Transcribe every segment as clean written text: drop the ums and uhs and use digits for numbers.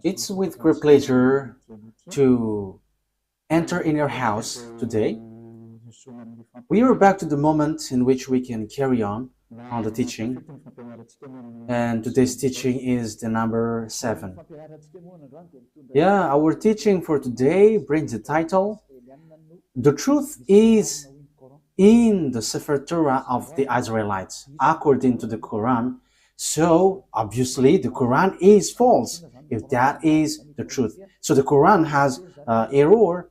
It's with great pleasure to enter in your house today. We are back to the moment in which we can carry on the teaching, and today's teaching is the number 7. Yeah, our teaching for today brings the title, The Truth is in the Sefer Torah of the Israelites, according to the Quran. So, obviously, the Quran is false, if that is the truth. So, the Quran has error.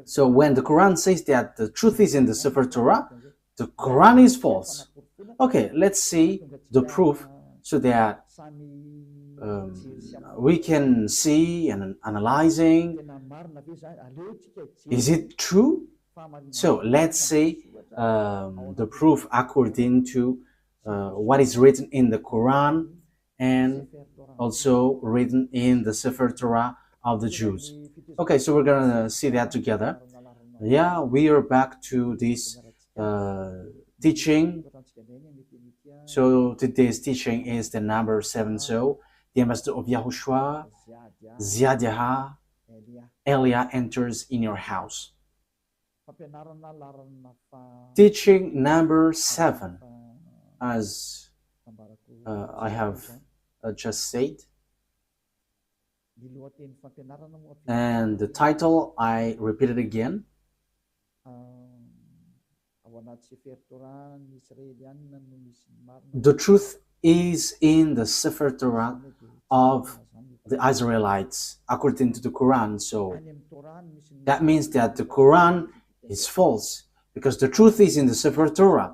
So, when the Quran says that the truth is in the Sefer Torah, the Quran is false. Okay, let's see the proof so that we can see and analyzing, is it true? So let's see the proof according to what is written in the Quran and also written in the Sefer Torah of the Jews. Okay, so we're gonna see that together. Yeah, we are back to this teaching. So today's teaching is the number 7. So the ambassador of YAHOSHUAH, YAHVAH, Elia enters in your house. Teaching number 7, as I have just said, and the title I repeat it again. The truth is in the Sefer Torah of the Israelites, according to the Quran. So that means that the Quran is false, because the truth is in the Sefer Torah.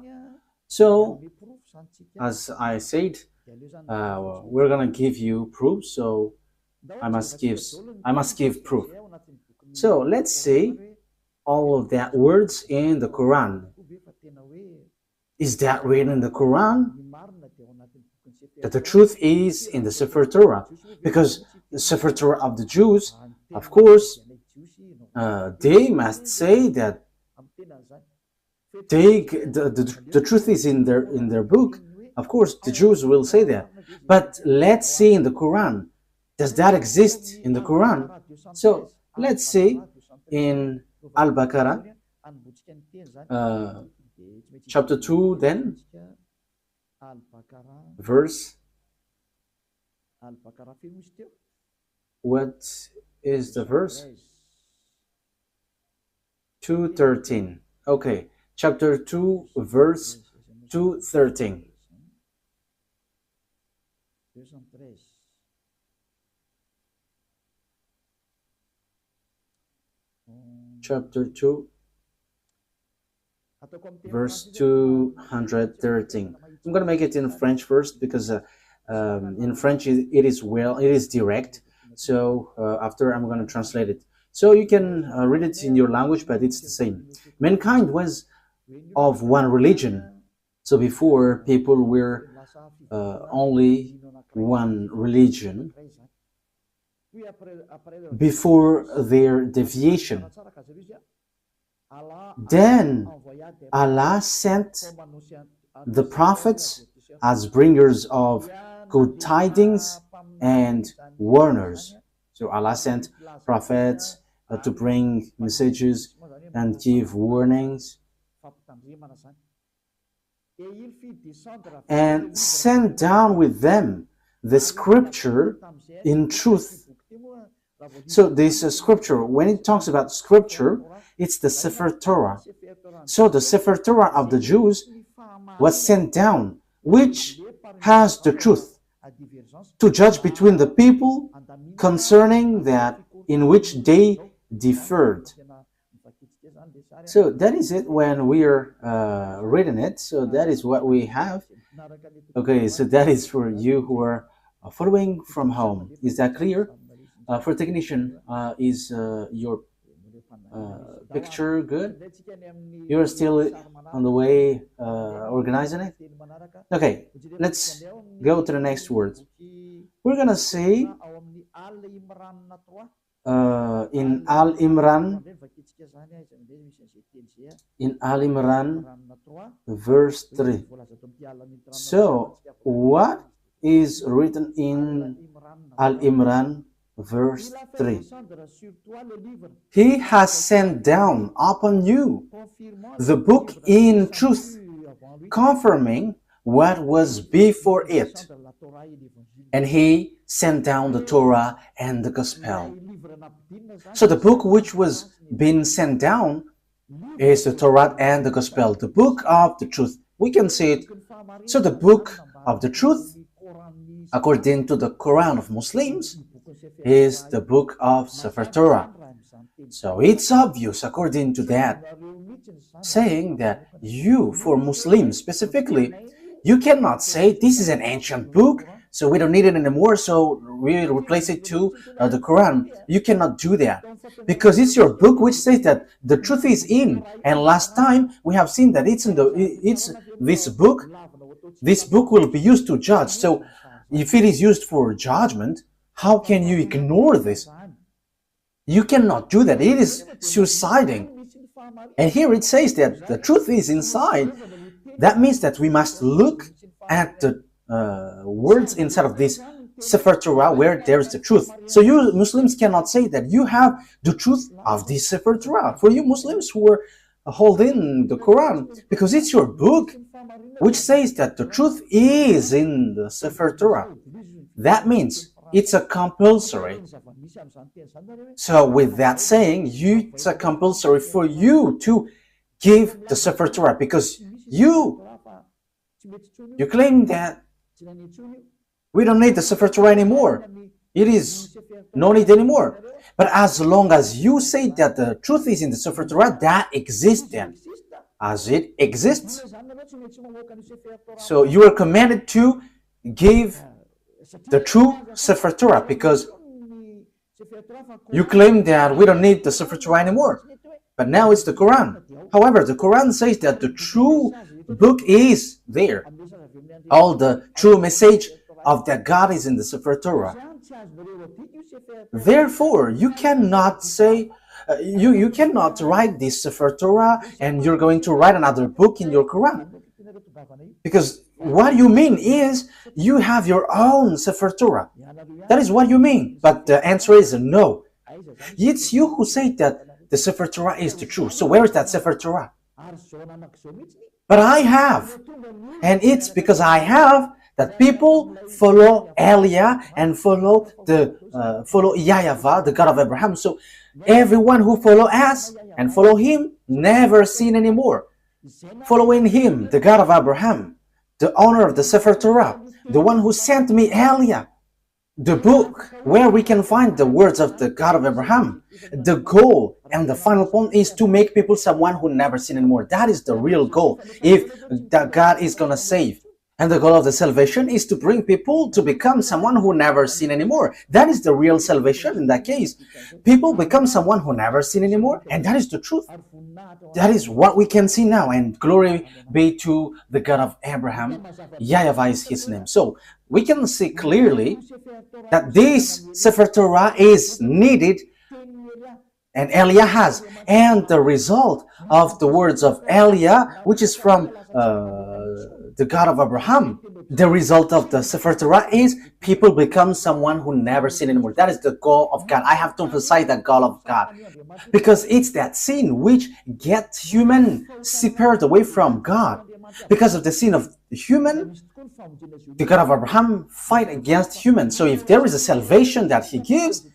So, as I said, we're gonna give you proof. So I must give proof. So let's see all of that words in the Quran. Is that written in the Quran? That the truth is in the Sefer Torah, because the Sefer Torah of the Jews, of course, they must say that the truth is in their book. Of course, the Jews will say that. But let's see in the Quran. Does that exist in the Quran? So let's see in Al-Baqarah, chapter 2, then verse. What is the verse? 2:13. Okay, chapter 2, verse 2:13. Chapter 2, verse 213. I'm going to make it in French first, because in French it is direct. So after I'm going to translate it. So you can read it in your language, but it's the same. Mankind was of one religion. So before, people were only one religion before their deviation. Then Allah sent the prophets as bringers of good tidings and warners. So Allah sent prophets to bring messages and give warnings, and sent down with them the scripture in truth. So this scripture, when it talks about scripture, it's the Sefer Torah. So the Sefer Torah of the Jews was sent down, which has the truth to judge between the people concerning that in which they differed. So that is it when we are reading it. So that is what we have. Okay, so that is for you who are following from home. Is that clear? For technician, is your picture good? You're still on the way organizing it? Okay, let's go to the next word. We're gonna say in Al-Imran, verse 3. So, what is written in Al-Imran verse 3. He has sent down upon you the book in truth, confirming what was before it. And he sent down the Torah and the Gospel. So the book which was being sent down is the Torah and the Gospel, the book of the truth. We can see it. So the book of the truth, according to the Quran of Muslims, is the book of Sefer Torah. So it's obvious, according to that, saying that you, for Muslims specifically, you cannot say this is an ancient book, so we don't need it anymore, so we replace it to the Quran. You cannot do that, because it's your book which says that the truth is in. And last time we have seen that it's this book. This book will be used to judge. So if it is used for judgment, how can you ignore this? You cannot do that. It is suiciding. And here it says that the truth is inside. That means that we must look at the words inside of this Sefer Torah where there is the truth. So you Muslims cannot say that you have the truth of this Sefer Torah. For you Muslims who are holding the Quran, because it's your book which says that the truth is in the Sefer Torah. That means it's a compulsory. So with that saying, it's a compulsory for you to give the Sefer Torah, because you claim that we don't need the Sefer Torah anymore. It is no need anymore. But as long as you say that the truth is in the Sefer Torah, that exists then, as it exists. So you are commanded to give the true Sefer Torah, because you claim that we don't need the Sefer Torah anymore. But now it's the Quran. However, the Quran says that the true book is there. All the true message of that God is in the Sefer Torah. Therefore, you cannot say, you cannot write this Sefer Torah and you're going to write another book in your Quran. Because what you mean is you have your own Sefer Torah. That is what you mean. But the answer is no. It's you who say that the Sefer Torah is the truth. So where is that Sefer Torah? But I have. And it's because I have that people follow Elia and follow YAHVAH, the God of Abraham. So everyone who follow us and follow him never sin anymore. Following him, the God of Abraham, the owner of the Sefer Torah, the one who sent me Elia, the book where we can find the words of the God of Abraham. The goal and the final point is to make people someone who never sin anymore. That is the real goal, if that God is going to save. And the goal of the salvation is to bring people to become someone who never sin anymore. That is the real salvation in that case. People become someone who never sin anymore, and that is the truth. That is what we can see now, and glory be to the God of Abraham. YAHVAH is his name. So we can see clearly that this Sefer Torah is needed, and Elia has. And the result of the words of Elia, which is from the God of Abraham, the result of the Sefer Torah is people become someone who never sin anymore. That is the goal of God. I have to emphasize that goal of God, because it's that sin which gets human separated away from God. Because of the sin of the human, the God of Abraham fight against human. So if there is a salvation that he gives,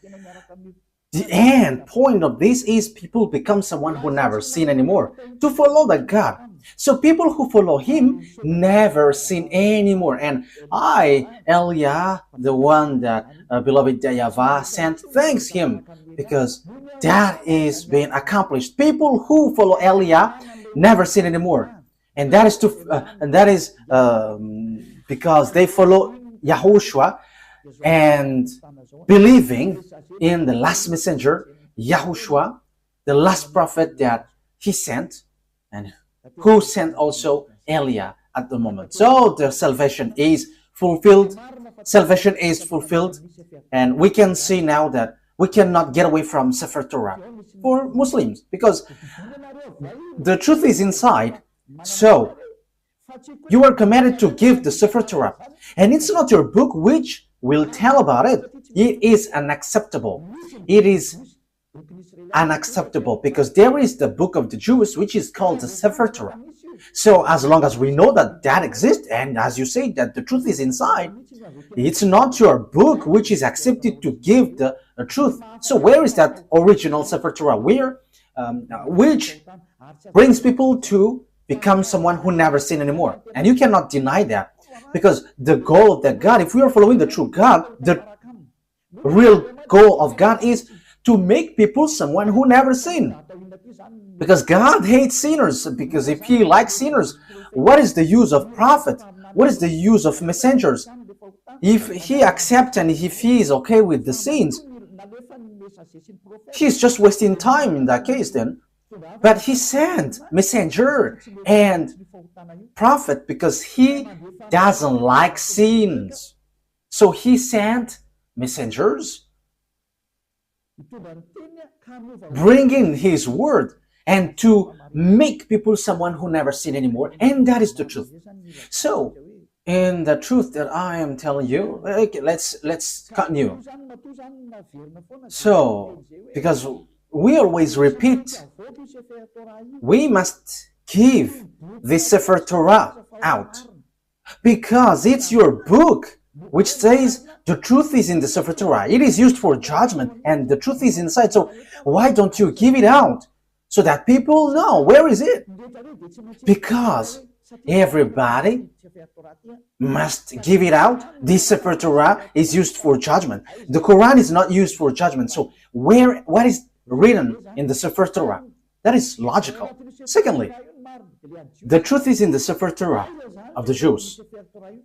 the end point of this is people become someone who never sin anymore, to follow the God. So people who follow him never sin anymore. And Elia, the one that beloved YAHVAH sent, thanks him, because that is being accomplished. People who follow Elia never sin anymore. And that is because they follow YAHOSHUAH and believing in the last messenger, YAHOSHUAH, the last prophet that he sent, and who sent also Elia at the moment. So the salvation is fulfilled. Salvation is fulfilled. And we can see now that we cannot get away from Sefer Torah for Muslims, because the truth is inside. So You are commanded to give the Sefer Torah. And it's not your book which will tell about it. It is unacceptable. It is unacceptable because there is the book of the Jews which is called the Sefer Torah. So as long as we know that that exists, and as you say that the truth is inside, it's not your book which is accepted to give the truth. So where is that original Sefer Torah? Which brings people to become someone who never sin anymore. And you cannot deny that, because the goal of that God, if we are following the true God, the real goal of God is to make people someone who never sin. Because God hates sinners, because if He likes sinners, what is the use of prophet? What is the use of messengers? If He accepts and if He is okay with the sins, He's just wasting time in that case then. But He sent messenger and prophet because He doesn't like sins. So He sent messengers bringing His word and to make people someone who never sin anymore. And that is the truth. So in the truth that I am telling you, okay, let's continue. So because we always repeat, we must give the Sefer Torah out because it's your book which says the truth is in the Sefer Torah. It is used for judgment and the truth is inside. So why don't you give it out so that people know where is it? Because everybody must give it out. This Sefer Torah is used for judgment. The Quran is not used for judgment. So what is written in the Sefer Torah? That is logical. Secondly, the truth is in the Sefer Torah of the Jews.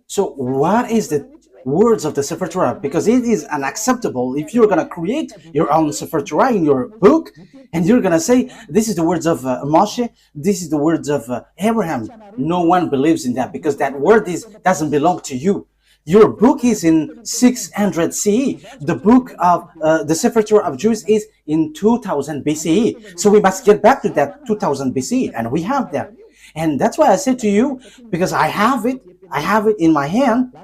So what is the words of the Sefer Torah? Because it is unacceptable if you're going to create your own Sefer Torah in your book and you're going to say, this is the words of Moshe, this is the words of Abraham. No one believes in that because that word doesn't belong to you. Your book is in 600 CE. The book of the Sefer Torah of Jews is in 2000 BCE. So we must get back to that 2000 BCE, and we have that. And that's why I said to you, because I have it in my hand,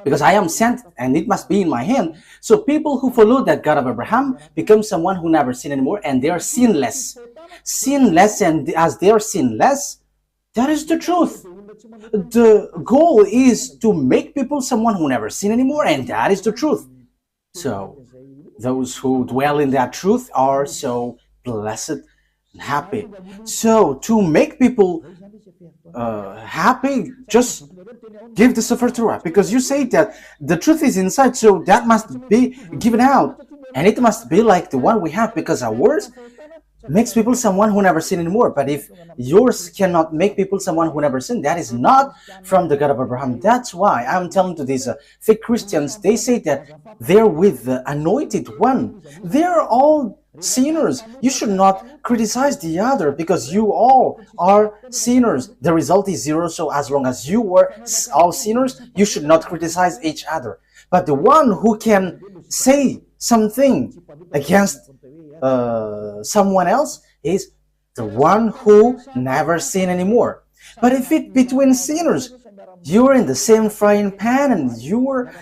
because I am sent and it must be in my hand. So people who follow that God of Abraham become someone who never sin anymore, and they are sinless. Sinless, and as they are sinless, that is the truth. The goal is to make people someone who never sin anymore, and that is the truth. So those who dwell in that truth are so blessed and happy. So to make people happy, just give the Sefer Torah, because you say that the truth is inside, so that must be given out, and it must be like the one we have, because ours makes people someone who never sin anymore. But if yours cannot make people someone who never sin, that is not from the God of Abraham. That's why I'm telling to these fake Christians, they say that they're with the anointed one. They're all sinners. You should not criticize the other because you all are sinners. The result is zero. So as long as you were all sinners, you should not criticize each other. But the one who can say something against someone else is the one who never sin anymore. But if it between sinners, you're in the same frying pan and you're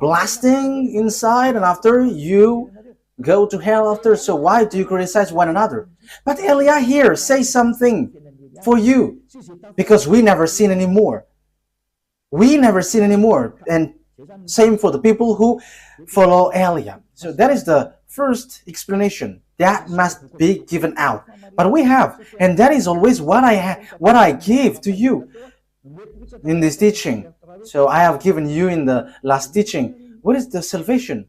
blasting inside, and after you go to hell after, so why do you criticize one another? But Elia here says something for you, because we never sin anymore. We never sin anymore. And same for the people who follow Elia. So that is the first explanation. That must be given out. But we have, and that is always what I give to you in this teaching. So I have given you in the last teaching. What is the salvation?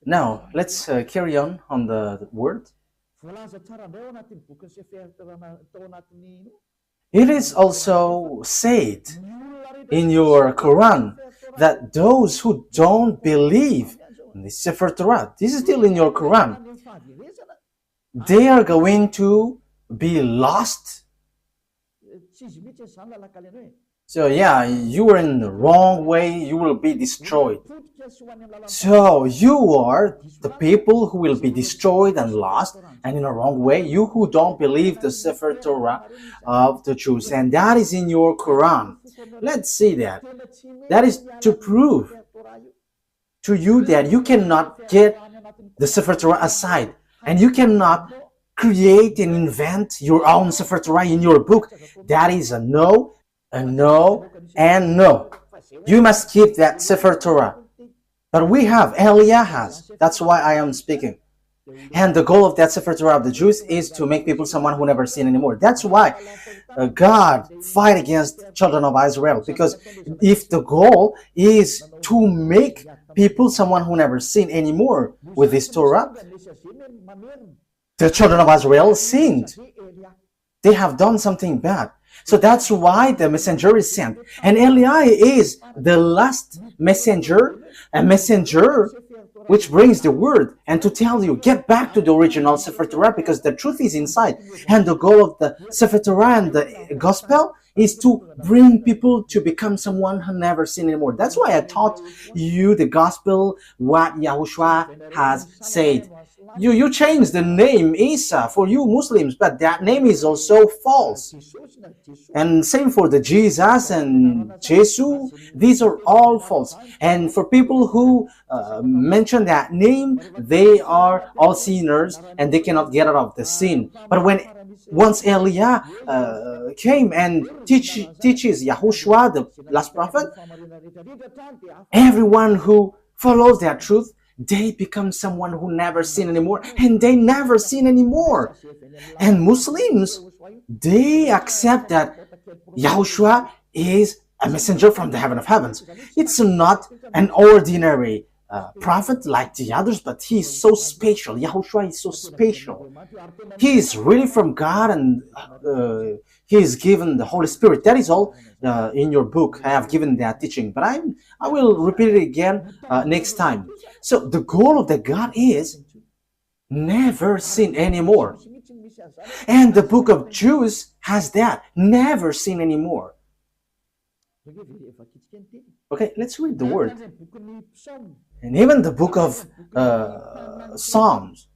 Now, let's carry on the word. It is also said in your Quran that those who don't believe in the Sefer Torah, this is still in your Quran, they are going to be lost. So yeah, you are in the wrong way, you will be destroyed. So you are the people who will be destroyed and lost and in a wrong way, you who don't believe the Sefer Torah of the Jews, and that is in your Quran. Let's see that. That is to prove to you that you cannot get the Sefer Torah aside, and you cannot create and invent your own Sefer Torah in your book. That is a no, and no. You must keep that Sefer Torah. But we have, Eliah has. That's why I am speaking. And the goal of that Sefer Torah of the Jews is to make people someone who never sin anymore. That's why God fight against children of Israel. Because if the goal is to make people someone who never sin anymore with this Torah, the children of Israel sinned. They have done something bad. So that's why the messenger is sent. And Eli is the last messenger, a messenger which brings the word and to tell you, get back to the original Sefer Torah because the truth is inside. And the goal of the Sefer Torah and the gospel is to bring people to become someone who never sinned anymore. That's why I taught you the gospel, what YAHOSHUAH has said. You change the name Isa for you Muslims, but that name is also false. And same for the Jesus and Jesus, these are all false. And for people who mention that name, they are all sinners and they cannot get out of the sin. But once Eliah came and teaches YAHOSHUAH, the last prophet, everyone who follows that truth, they become someone who never sin anymore, and they never sin anymore. And Muslims, they accept that YAHOSHUAH is a messenger from the heaven of heavens. It's not an ordinary prophet like the others, but he is so special. YAHOSHUAH is so special. He is really from God, and he is given the Holy Spirit. That is all in your book. I have given that teaching, but I will repeat it again next time. So the goal of the God is never sin anymore. And the book of Jews has that, never sin anymore. Okay, let's read the word. And even the book of Psalms,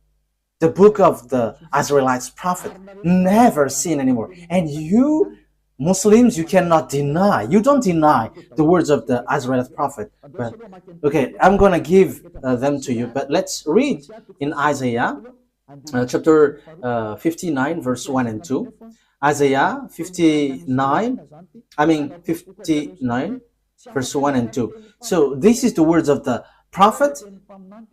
the book of the Israelites prophet, never sin anymore. And you Muslims, you cannot deny. You don't deny the words of the Israelite prophet. But okay, I'm going to give them to you. But let's read in Isaiah chapter 59, verse 1 and 2. Isaiah 59, verse 1 and 2. So this is the words of the prophet.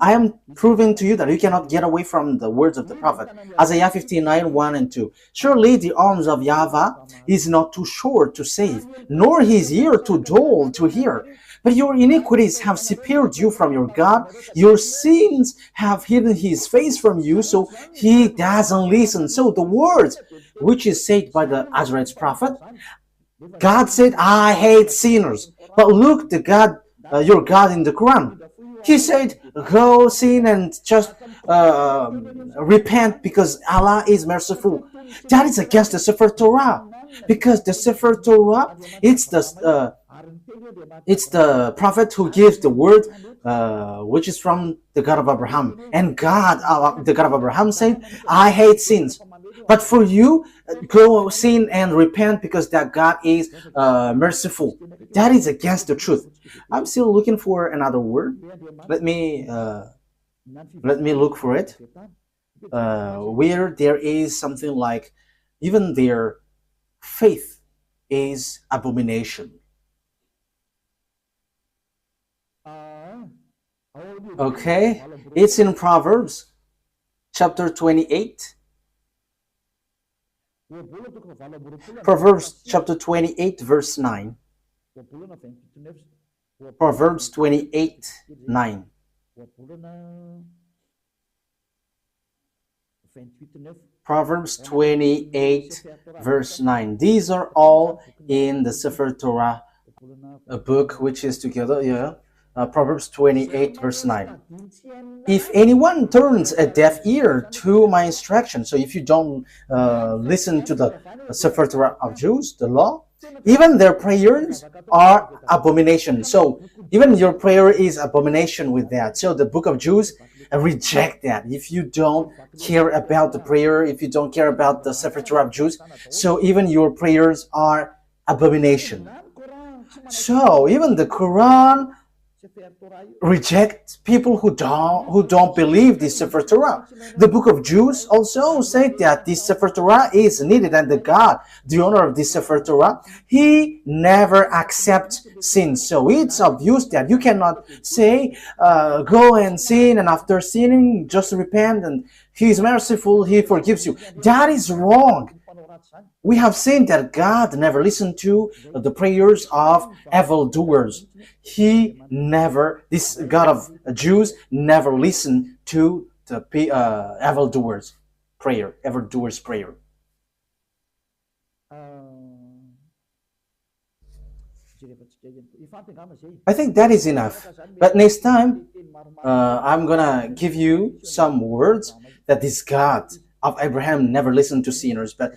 I am proving to you that you cannot get away from the words of the prophet. Isaiah 59, 1 and 2. Surely the arms of YAHVAH is not too short to save, nor his ear too dull to hear. But your iniquities have separated you from your God. Your sins have hidden his face from you, so he doesn't listen. So the words which is said by the Israelite prophet, God said, I hate sinners. But look, the God, your God in the Quran, he said, go sin and just repent because Allah is merciful. That is against the Sefer Torah. Because the Sefer Torah, it's the prophet who gives the word, which is from the God of Abraham. And God, the God of Abraham said, I hate sins. But for you, go sin and repent because that God is merciful. That is against the truth. I'm still looking for another word. Let me look for it. Where there is something like, even their faith is abomination. Okay, it's in Proverbs chapter 28. Proverbs chapter 28, verse 9. Proverbs 28, 9. Proverbs 28, verse 9. These are all in the Sefer Torah, a book which is together, Proverbs 28 verse 9. If anyone turns a deaf ear to my instruction, so if you don't listen to the Sefer Torah of Jews, the law, even their prayers are abomination. So even your prayer is abomination with that. So the book of Jews reject that. If you don't care about the prayer, if you don't care about the Sefer Torah of Jews, so even your prayers are abomination. So even the Quran reject people who don't believe this Sefer Torah. The book of Jews also say that this Sefer Torah is needed, and the God, the owner of this Sefer Torah, he never accepts sin. So it's obvious that you cannot say go and sin, and after sinning just repent and he is merciful, he forgives you. That is wrong. We have seen that God never listened to the prayers of evildoers. He never, this God of Jews, never listened to the evildoers' prayer. I think that is enough. But next time, I'm gonna give you some words that this God of Abraham never listened to sinners. But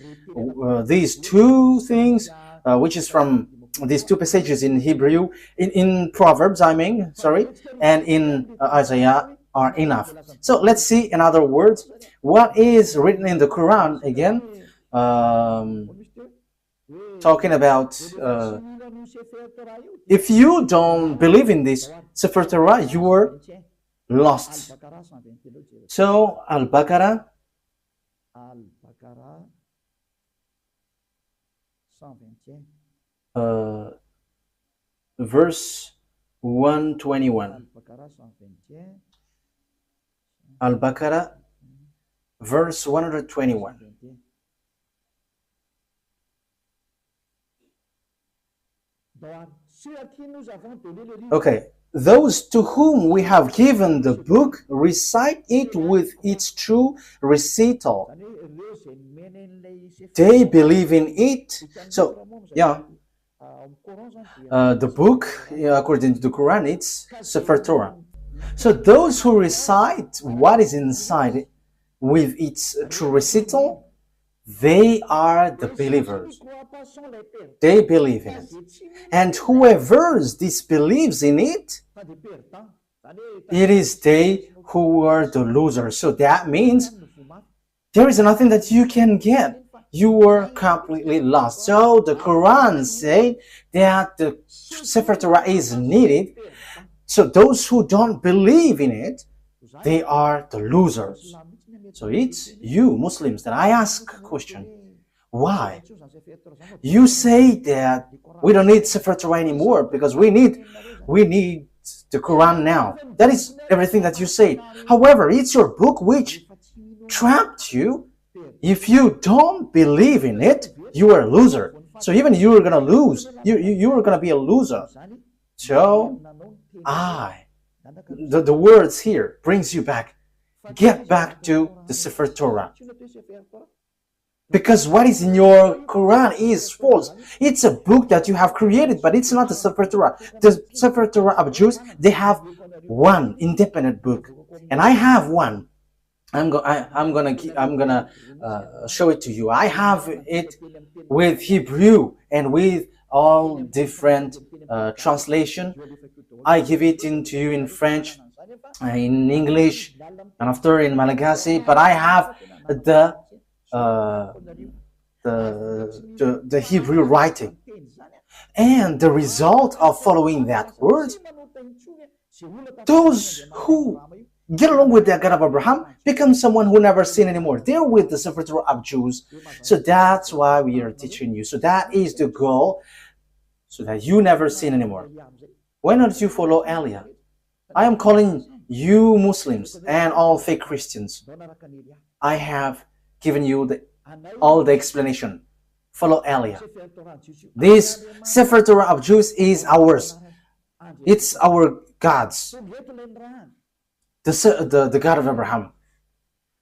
these two things, which is from these two passages in Hebrew, in Proverbs, and in Isaiah, are enough. So let's see in other words what is written in the Quran again, talking about if you don't believe in this Sefer Torah, you are lost. So Al-Baqarah verse 121. Al-Baqarah verse 121. Okay, those to whom we have given the book recite it with its true recital. They believe in it. So, yeah, the book, according to the Quran, it's Sefer Torah. So those who recite what is inside with its true recital, they are the believers. They believe in it. And whoever disbelieves in it, it is they who are the losers. So that means there is nothing that you can get. You are completely lost. So the Quran says that the Sefer Torah is needed. So those who don't believe in it, they are the losers. So it's you Muslims that I ask a question. Why? You say that we don't need Sefer Torah anymore because we need the Quran now. That is everything that you say. However, it's your book which trapped you. If you don't believe in it, you are a loser. So even you are gonna lose. You are gonna be a loser. So the words here brings you back. Get back to the Sefer Torah. Because what is in your Quran is false. It's a book that you have created, but it's not the Sefer Torah. The Sefer Torah of Jews, they have one independent book, and I have one. I'm gonna show it to you. I have it with Hebrew and with all different translation. I give it into you in French, in English, and after in Malagasy. But I have the Hebrew writing, and the result of following that word, those who get along with the God of Abraham become someone who never sin anymore. They're with the Sefer Torah of Jews. So that's why we are teaching you. So that is the goal, so that you never sin anymore. Why not you follow Elia? I am calling you Muslims and all fake Christians. I have given you all the explanation. Follow Elia. This Sefer Torah of Jews is ours. It's our God's. The God of Abraham.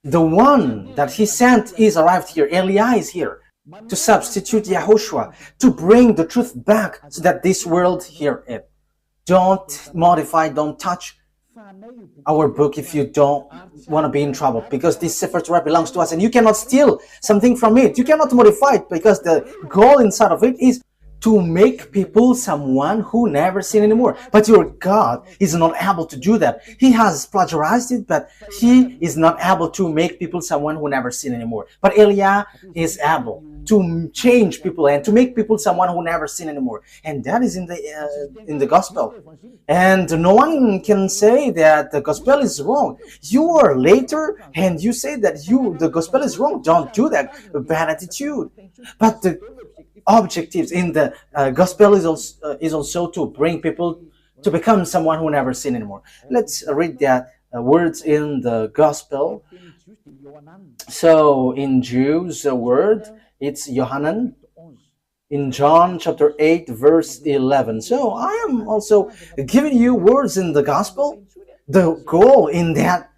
The one that he sent is arrived here. Elia is here to substitute YAHOSHUAH, to bring the truth back so that this world hear it. Don't modify, don't touch our book if you don't want to be in trouble, because this Sefer Torah belongs to us and you cannot steal something from it. You cannot modify it, because the goal inside of it is to make people someone who never sin anymore. But your God is not able to do that. He has plagiarized it, but he is not able to make people someone who never sin anymore. But Eliah is able to change people and to make people someone who never sin anymore. And that is in the gospel. And no one can say that the gospel is wrong. You are later and you say that the gospel is wrong. Don't do that. Bad attitude. But the objectives in the gospel is also to bring people to become someone who never sin anymore. Let's read that words in the gospel. So in Jews, the word, it's Yohanan. In John chapter 8 verse 11. So I am also giving you words in the gospel. The goal in that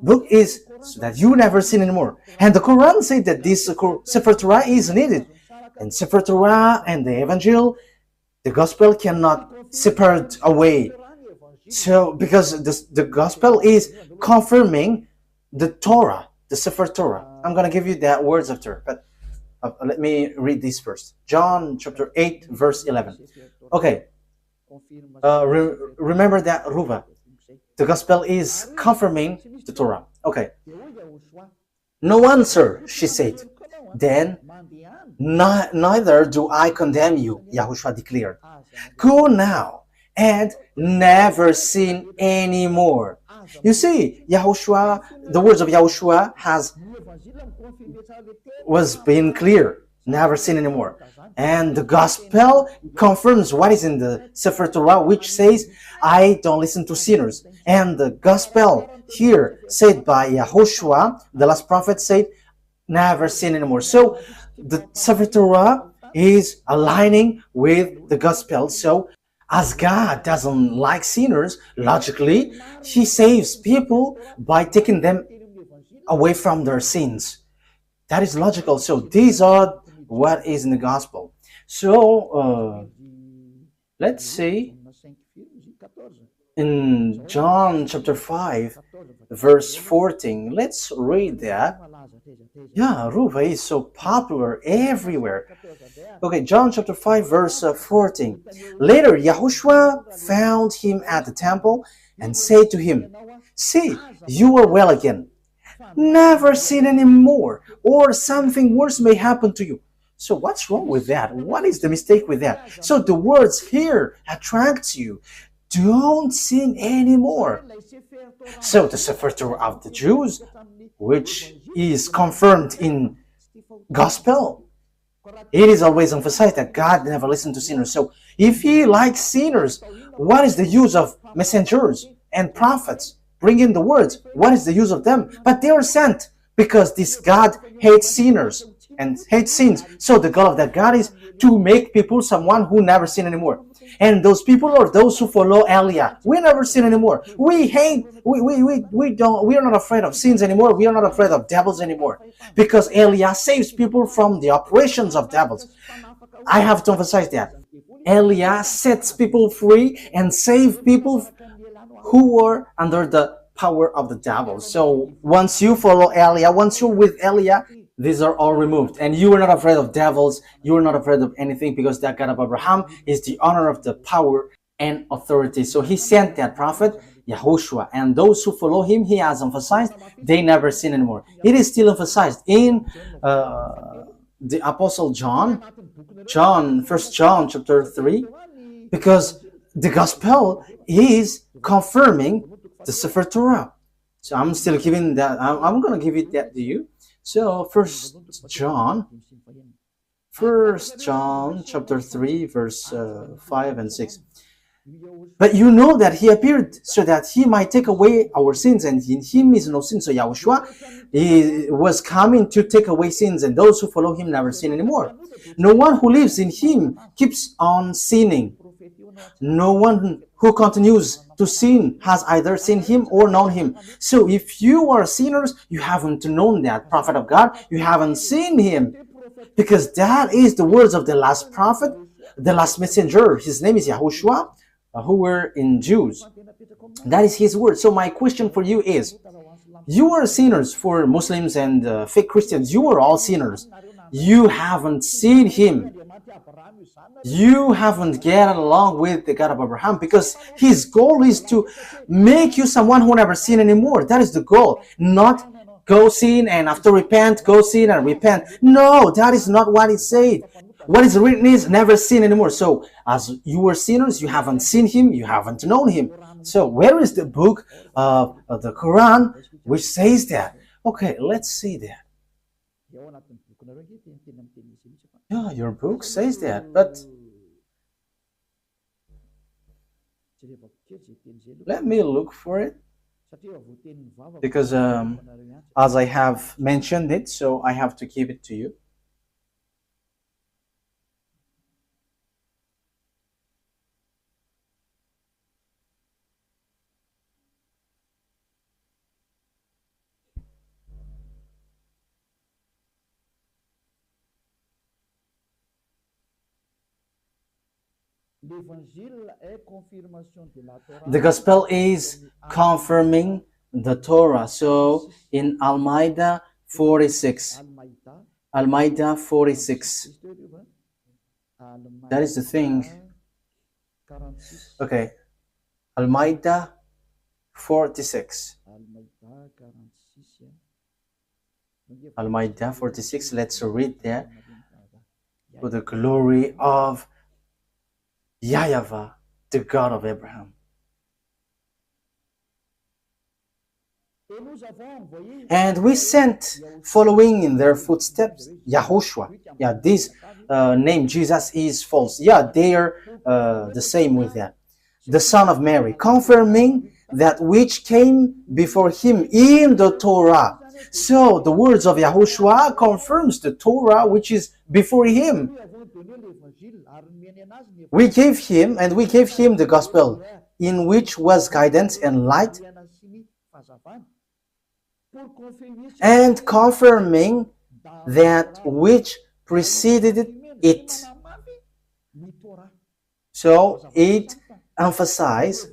book is so that you never sin anymore. And the Quran said that this Sefer Torah is needed. And Sefer Torah and the Evangel, the gospel cannot separate away. So because the gospel is confirming the Torah, the Sefer Torah. I'm going to give you that words after, but let me read this first. John chapter 8 verse 11. Okay. Remember that, Ruva. The gospel is confirming the Torah. Okay. No answer, she said. Then, neither do I condemn you, YAHOSHUAH declared. Go now and never sin anymore. You see, YAHOSHUAH, the words of YAHOSHUAH was being clear. Never sin anymore. And the gospel confirms what is in the Sefer Torah, which says, I don't listen to sinners. And the gospel here said by YAHOSHUAH, the last prophet, said, never sin anymore. So the Sefer Torah is aligning with the gospel. So as God doesn't like sinners, logically, he saves people by taking them away from their sins. That is logical. So these are what is in the gospel. So let's see. In John chapter 5, verse 14, let's read that. Yeah, Ruva is so popular everywhere. Okay, John chapter 5, verse 14. Later, YAHOSHUAH found him at the temple and said to him, see, you are well again. Never sin anymore, or something worse may happen to you. So what's wrong with that? What is the mistake with that? So the words here attracts you. Don't sin anymore. So the Sefer Torah of the Jews, which is confirmed in gospel, it is always emphasized that God never listened to sinners. So if he likes sinners, what is the use of messengers and prophets bringing the words? What is the use of them? But they are sent because this God hates sinners and hates sins. So the goal of that God is to make people someone who never sin anymore. And those people are those who follow Eliah. We never sin anymore. We are not afraid of sins anymore. We are not afraid of devils anymore. Because Eliah saves people from the operations of devils. I have to emphasize that. Eliah sets people free and saves people who are under the power of the devil. So once you follow Eliah, once you're with Eliah, these are all removed. And you are not afraid of devils. You are not afraid of anything, because that God of Abraham is the honor of the power and authority. So he sent that prophet, YAHOSHUAH. And those who follow him, he has emphasized, they never sin anymore. It is still emphasized in the Apostle John, 1 John chapter 3, because the gospel is confirming the Sefer Torah. So I'm still giving that, I'm going to give it that to you. So 1 John chapter 3, verse 5 and 6. But you know that he appeared so that he might take away our sins, and in him is no sin. So YAHOSHUAH was coming to take away sins, and those who follow him never sin anymore. No one who lives in him keeps on sinning. No one who continues to sin has either seen him or known him. So if you are sinners, you haven't known that prophet of God. You haven't seen him, because that is the words of the last prophet, the last messenger. His name is YAHOSHUAH. who were in Jews. That is his word. So my question for you is, you are sinners. For Muslims and fake Christians, you are all sinners. You haven't seen him. You haven't get along with the God of Abraham, because his goal is to make you someone who never sin anymore. That is the goal. Not go sin and after repent, go sin and repent. No, that is not what it said. What is written is never sin anymore. So as you were sinners, you haven't seen him, you haven't known him. So where is the book of the Quran which says that? Okay, let's see that. Yeah, your book says that, but let me look for it, because as I have mentioned it, so I have to give it to you. The gospel is confirming the Torah. So in Al-Ma'idah 46, Al-Ma'idah 46, that is the thing. Okay, Al-Ma'idah 46. Al-Ma'idah 46, let's read that. For the glory of YAHVAH, the God of Abraham. And we sent, following in their footsteps, YAHOSHUAH. Yeah, this name Jesus is false. Yeah, they are the same with that. The son of Mary, confirming that which came before him in the Torah. So the words of YAHOSHUAH confirms the Torah which is before him. We gave him the gospel, in which was guidance and light, and confirming that which preceded it. So it emphasizes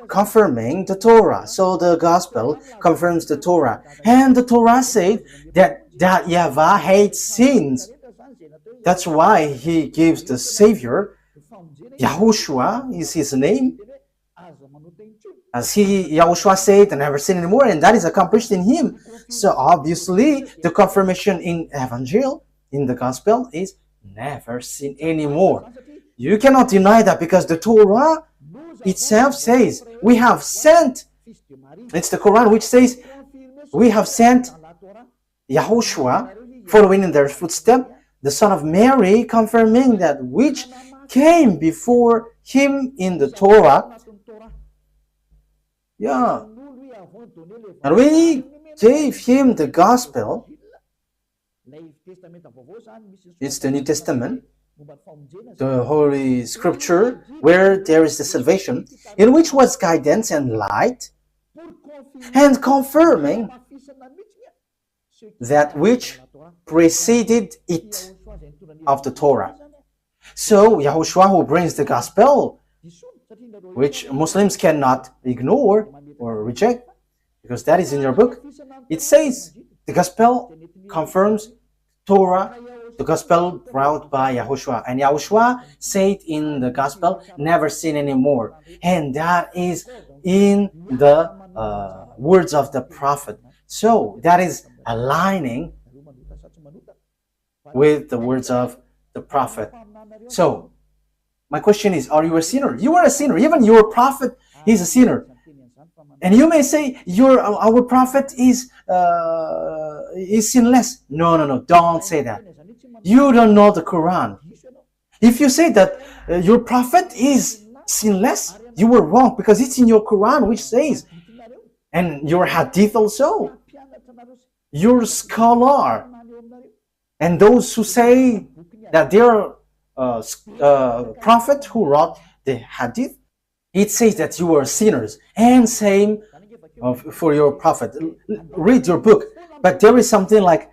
confirming the Torah. So the gospel confirms the Torah. And the Torah said that YAHVAH hates sins. That's why he gives the Savior. YAHOSHUAH is his name. As YAHOSHUAH said, never sin anymore, and that is accomplished in him. So obviously, the confirmation in Evangel, in the Gospel, is never sin anymore. You cannot deny that, because the Torah itself says, we have sent, it's the Quran which says, we have sent YAHOSHUAH, following in their footsteps, the son of Mary, confirming that which came before him in the Torah. Yeah. And we gave him the gospel. It's the New Testament, the Holy Scripture, where there is the salvation, in which was guidance and light, and confirming that which preceded it of the Torah. So YAHOSHUAH, who brings the gospel, which Muslims cannot ignore or reject, because that is in your book, it says the gospel confirms Torah, the gospel brought by YAHOSHUAH. And YAHOSHUAH said in the gospel, never sin anymore. And that is in the words of the prophet. So that is aligning with the words of the prophet. So my question is, are you a sinner? You are a sinner. Even your prophet is a sinner. And you may say, our prophet is sinless. No, don't say that. You don't know the Quran. If you say that your prophet is sinless, you were wrong, because it's in your Quran which says, and your hadith also, your scholar, and those who say that they are prophet who wrote the hadith, it says that you are sinners. And same for your prophet. Read your book. But there is something like,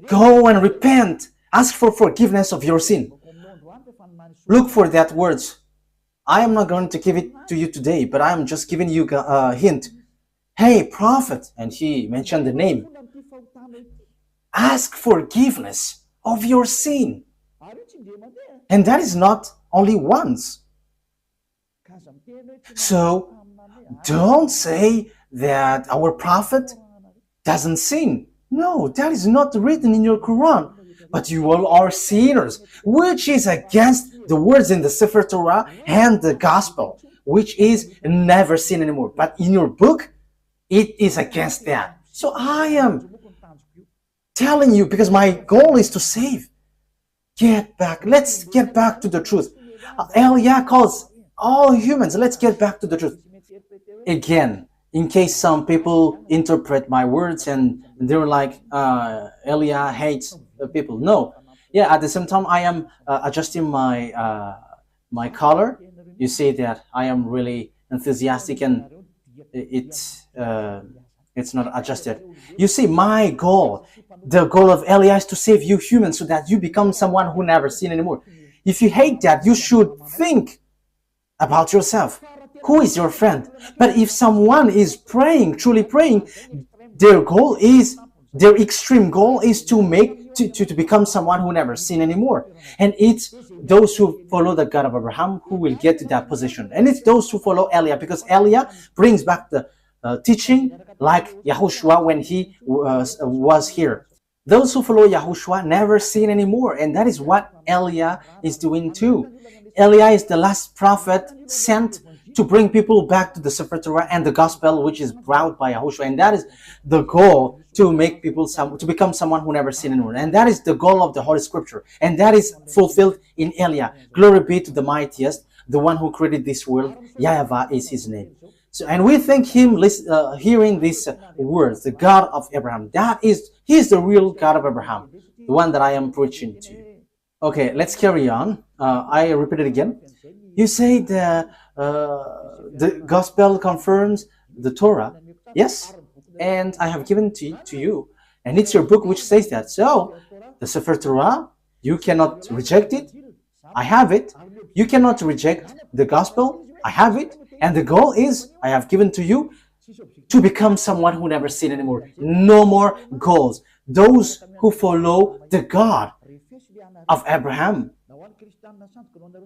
go and repent. Ask for forgiveness of your sin. Look for that words. I am not going to give it to you today, but I am just giving you a hint. Hey, prophet, and he mentioned the name. Ask forgiveness of your sin. And that is not only once. So don't say that our prophet doesn't sin. No, that is not written in your Quran. But you all are sinners, which is against the words in the Sefer Torah and the Gospel, which is never sin anymore. But in your book, it is against that. So I am telling you, because my goal is to save. Get back. Let's get back to the truth. Eliah calls all humans, let's get back to the truth. Again, in case some people interpret my words and they're like, Eliah hates people. No. Yeah, at the same time, I am adjusting my my color. You see that I am really enthusiastic and it's not adjusted. You see, my goal, the goal of Eliah is to save you humans so that you become someone who never sin anymore. If you hate that, you should think about yourself. Who is your friend? But if someone is praying, truly praying, their goal is, their extreme goal is to make, to become someone who never sin anymore. And it's those who follow the God of Abraham who will get to that position. And it's those who follow Eliah, because Eliah brings back the teaching like YAHOSHUAH when he was here. Those who follow YAHOSHUAH never sin anymore. And that is what Eliah is doing too. Eliah is the last prophet sent to bring people back to the Sefer Torah and the Gospel, which is brought by YAHOSHUAH. And that is the goal, to make people to become someone who never sinned anymore. And that is the goal of the Holy Scripture. And that is fulfilled in Eliah. Glory be to the mightiest, the one who created this world. YAHVAH is his name. So, and we thank him hearing these words, the God of Abraham. He is the real God of Abraham, the one that I am preaching to you. Okay, let's carry on. I repeat it again. You say the Gospel confirms the Torah. Yes, and I have given to you. And it's your book which says that. So, the Sefer Torah, you cannot reject it. I have it. You cannot reject the Gospel. I have it. And the goal is, I have given to you, to become someone who never sin anymore. No more goals. Those who follow the God of Abraham.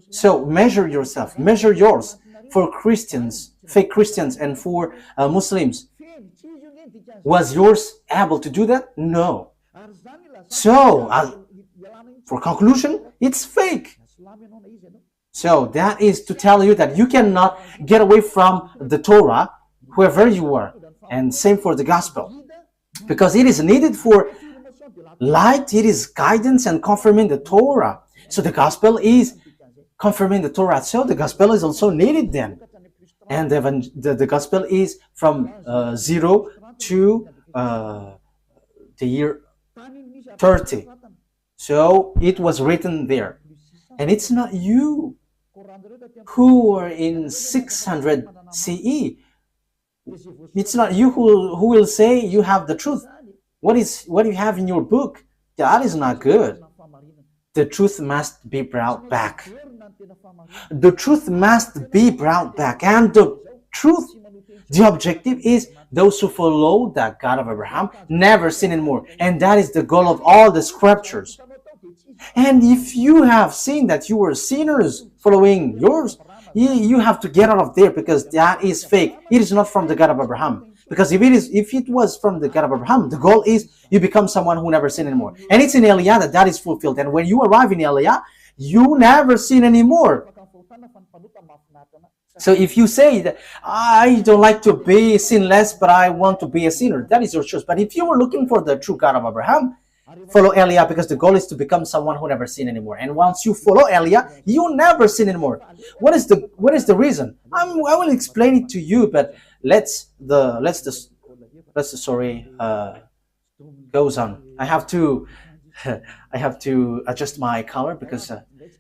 So measure yourself, measure yours for Christians, fake Christians, and for Muslims. Was yours able to do that? No. So, for conclusion, it's fake. So that is to tell you that you cannot get away from the Torah, whoever you are. And same for the Gospel. Because it is needed for light, it is guidance and confirming the Torah. So the Gospel is confirming the Torah. So the Gospel is also needed then. And the Gospel is from 0 to the year 30. So it was written there. And it's not you who are in 600 CE. It's not you who will say you have the truth. What you have in your book, that is not good. The truth must be brought back. The truth must be brought back. And the truth, the objective is those who follow the God of Abraham never sin anymore. And that is the goal of all the scriptures. And if you have seen that you were sinners following yours, you have to get out of there, because that is fake. It is not from the God of Abraham. Because if it was from the God of Abraham, the goal is you become someone who never sin anymore. And it's in Eliah that is fulfilled. And when you arrive in Eliah, you never sin anymore. So if you say that I don't like to be sinless, but I want to be a sinner, that is your choice. But if you were looking for the true God of Abraham, follow Eliah, because the goal is to become someone who never sin anymore. And once you follow Eliah, you never sin anymore. What is the reason? I will explain it to you, but the story goes on. I have to adjust my color because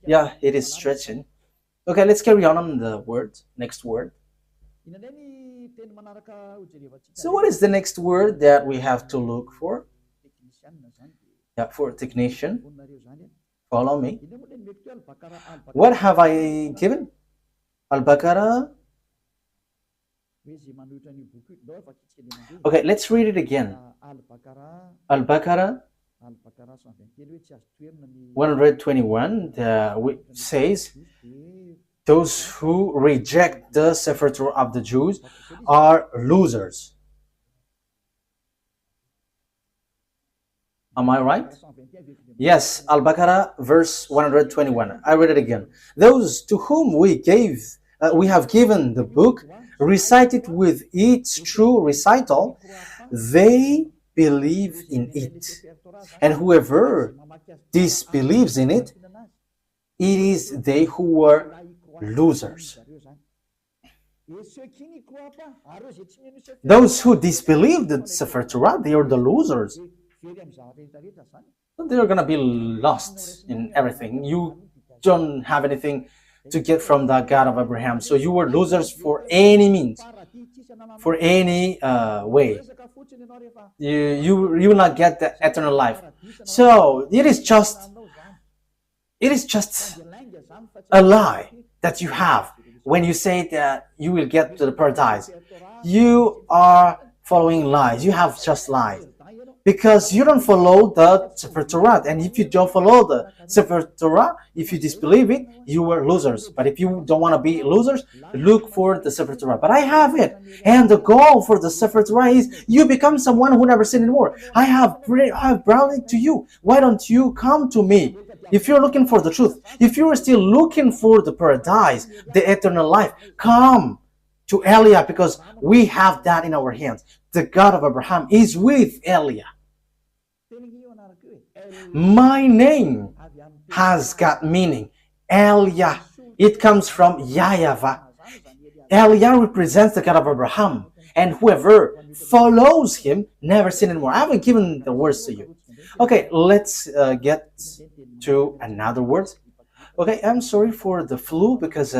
yeah, it is stretching. Okay, let's carry on the next word. So what is the next word that we have to look for? Yeah, for technician. Follow me. What have I given? Al-Baqarah. Okay, let's read it again. Al-Baqarah 121 says, those who reject the Sefer Torah of the Jews are losers. Am I right? Yes, Al-Baqarah verse 121. I read it again. Those to whom we have given the book, recited with its true recital, they believe in it. And whoever disbelieves in it, it is they who were losers. Those who disbelieve the Sefer Torah, they are the losers. They're going to be lost in everything. You don't have anything to get from the God of Abraham. So you were losers for any means, for any way. You will not get the eternal life. So it is just a lie that you have when you say that you will get to the paradise. You are following lies. You have just lied. Because you don't follow the Sefer Torah. And if you don't follow the Sefer Torah, if you disbelieve it, you are losers. But if you don't want to be losers, look for the Sefer Torah. But I have it. And the goal for the Sefer Torah is you become someone who never sinned anymore. I have brought it to you. Why don't you come to me? If you're looking for the truth, if you're still looking for the paradise, the eternal life, come to Eliah, because we have that in our hands. The God of Abraham is with Eliah. My name has got meaning. Eliah. It comes from YAHVAH. Eliah represents the God of Abraham. And whoever follows him never sin anymore. I haven't given the words to you. Okay, let's get to another word. Okay, I'm sorry for the flu because,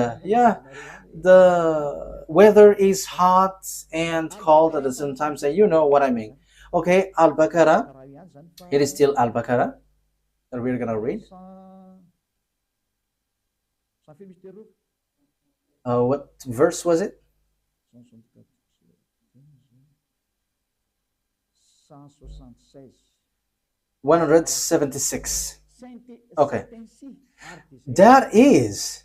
the weather is hot and cold at the same time, so you know what I mean. Okay, Al-Baqarah. It is still Al-Baqarah that we're gonna read. What verse was it? 176. Okay. That is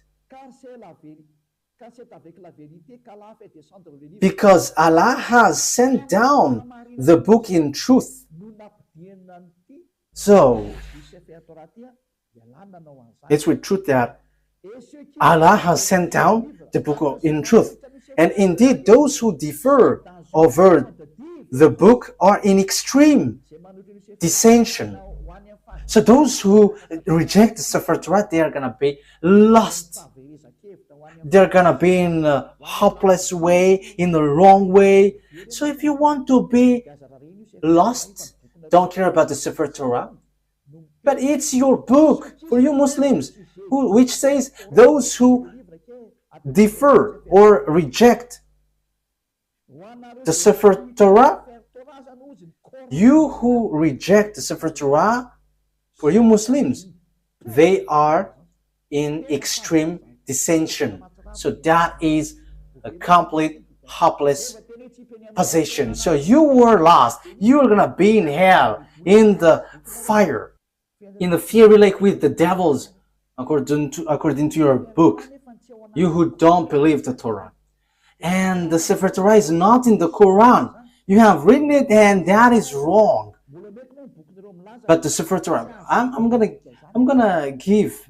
because Allah has sent down the book in truth. So, it's with truth that Allah has sent down the book in truth. And indeed, those who differ over the book are in extreme dissension. So those who reject the Sefer Torah, they are going to be lost. They're going to be in a hopeless way, in the wrong way. So if you want to be lost, don't care about the Sefer Torah. But it's your book for you Muslims, which says those who differ or reject the Sefer Torah, you who reject the Sefer Torah, for you Muslims, they are in extreme dissension. So that is a complete hopeless position. So you were lost. You are going to be in hell, in the fire, in the fiery lake with the devils, according to your book. You who don't believe the Torah. And the Sefer Torah is not in the Quran. You have written it and that is wrong. But the Sefer Torah, I'm gonna give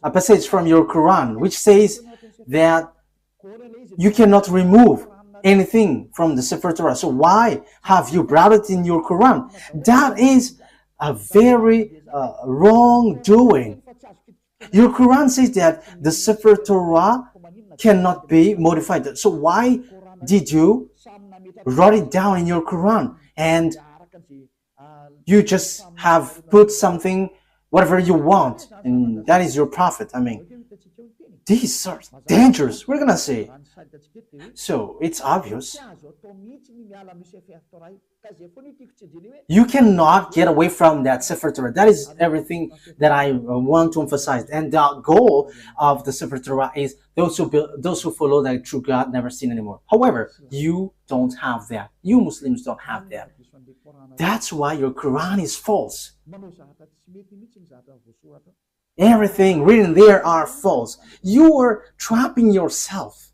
a passage from your Quran which says that you cannot remove anything from the Sefer Torah. So why have you brought it in your Quran? That is a very wrongdoing. Your Quran says that the Sefer Torah cannot be modified. So why did you write it down in your Quran and you just have put something, whatever you want, and that is your prophet? I mean, these are dangerous. We're gonna say So it's obvious. You cannot get away from that Sefer Torah. That is everything that I want to emphasize. And the goal of the Sefer Torah is those who follow the true God never sin anymore. However, you don't have that. You Muslims don't have that. That's why your Quran is false. Everything written there are false. You are trapping yourself.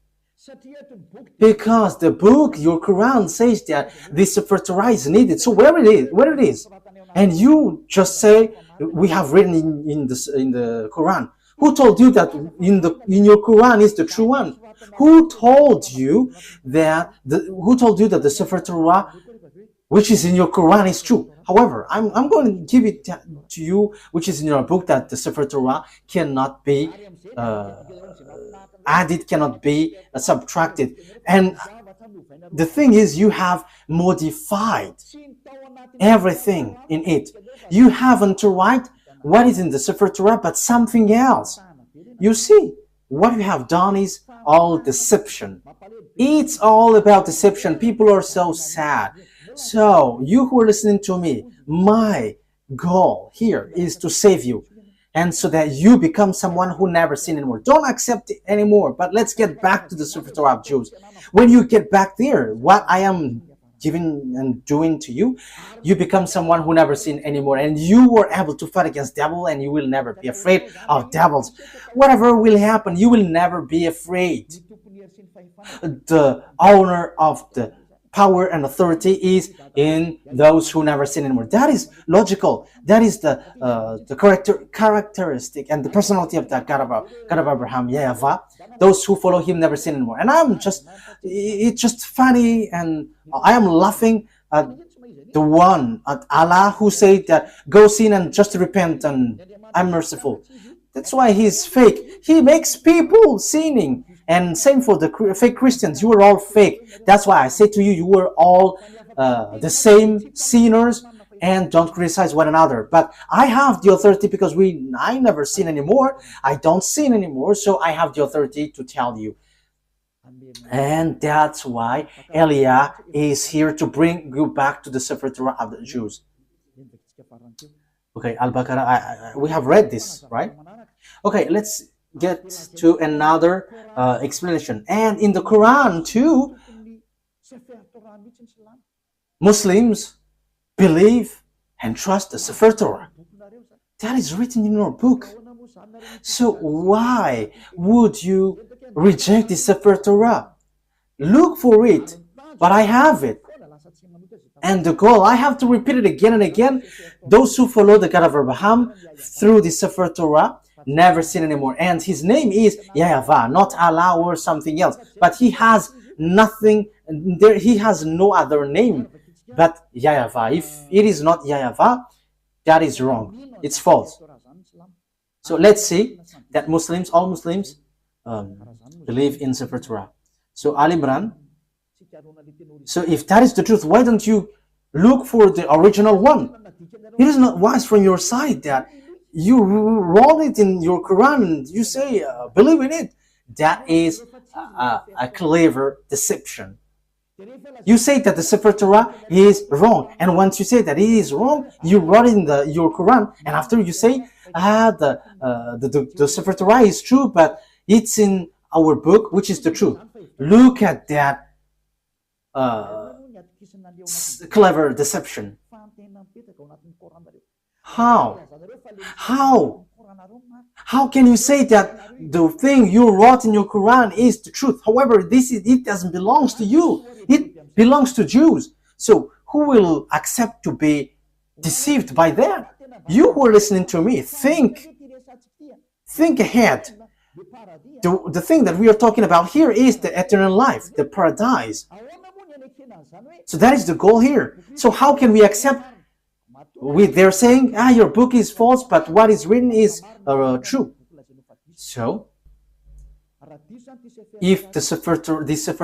Because the book, your Quran, says that this Sefer Torah is needed. So where it is, and you just say we have written in the Quran. Who told you that in your Quran is the true one? Who told you that the Sefer Torah, which is in your Quran, is true? However, I'm going to give it to you, which is in your book, that the Sefer Torah cannot be added, cannot be subtracted. And the thing is, you have modified everything in it. You haven't to write what is in the Sefer Torah, but something else. You see, what you have done is all deception. It's all about deception. People are so sad. So, you who are listening to me, my goal here is to save you. And so that you become someone who never sin anymore. Don't accept it anymore. But let's get back to the Sefer Torah of Jews. When you get back there, what I am giving and doing to you, you become someone who never sin anymore. And you were able to fight against devil, and you will never be afraid of devils. Whatever will happen, you will never be afraid. The owner of the power and authority is in those who never sin anymore. That is logical. That is the characteristic and the personality of that God of Abraham, YAHVAH. Those who follow him never sin anymore. And it's just funny, and I am laughing at the one, at Allah, who said that go sin and just repent and I'm merciful. That's why he's fake. He makes people sinning. And same for the fake Christians. You are all fake. That's why I say to you, you are all the same sinners, and don't criticize one another. But I have the authority because I never sin anymore. I don't sin anymore, so I have the authority to tell you. And that's why Elia is here to bring you back to the Sefer Torah of the Jews. Okay, Al-Baqarah, we have read this, right? Okay, let's get to another explanation. And in the Quran too, Muslims believe and trust the Sefer Torah. That is written in your book. So why would you reject the Sefer Torah? Look for it, but I have it. And the goal, I have to repeat it again and again. Those who follow the God of Abraham through the Sefer Torah never sin anymore. And his name is YAHVAH, not Allah or something else. But he has nothing, he has no other name but YAHVAH. If it is not YAHVAH, that is wrong. It's false. So let's see that all Muslims believe in Sefer Torah. So Al Imran. So if that is the truth, why don't you look for the original one? It is not wise from your side that you wrote it in your Quran and you say, believe in it. That is a clever deception. You say that the Sefer Torah is wrong, and once you say that it is wrong, you wrote it in your Quran, and after you say, the Sefer Torah is true, but it's in our book, which is the truth. Look at that clever deception. How can you say that the thing you wrote in your Quran is the truth? However, it doesn't belong to you. It belongs to Jews. So who will accept to be deceived by that? You who are listening to me, think ahead. The thing that we are talking about here is the eternal life, the paradise. So that is the goal here. So how can we accept they're saying, your book is false, but what is written is true. So, if the Sefer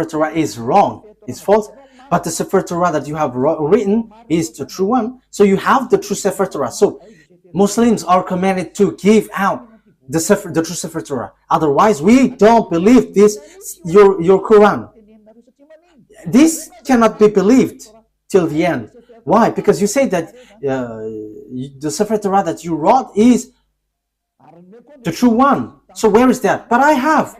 Torah is wrong, is false, but the Sefer Torah that you have written is the true one, so you have the true Sefer Torah. So, Muslims are commanded to give out the true Sefer Torah. Otherwise, we don't believe this, your Quran. This cannot be believed till the end. Why? Because you say that the Sefer Torah that you wrote is the true one. So where is that? But I have.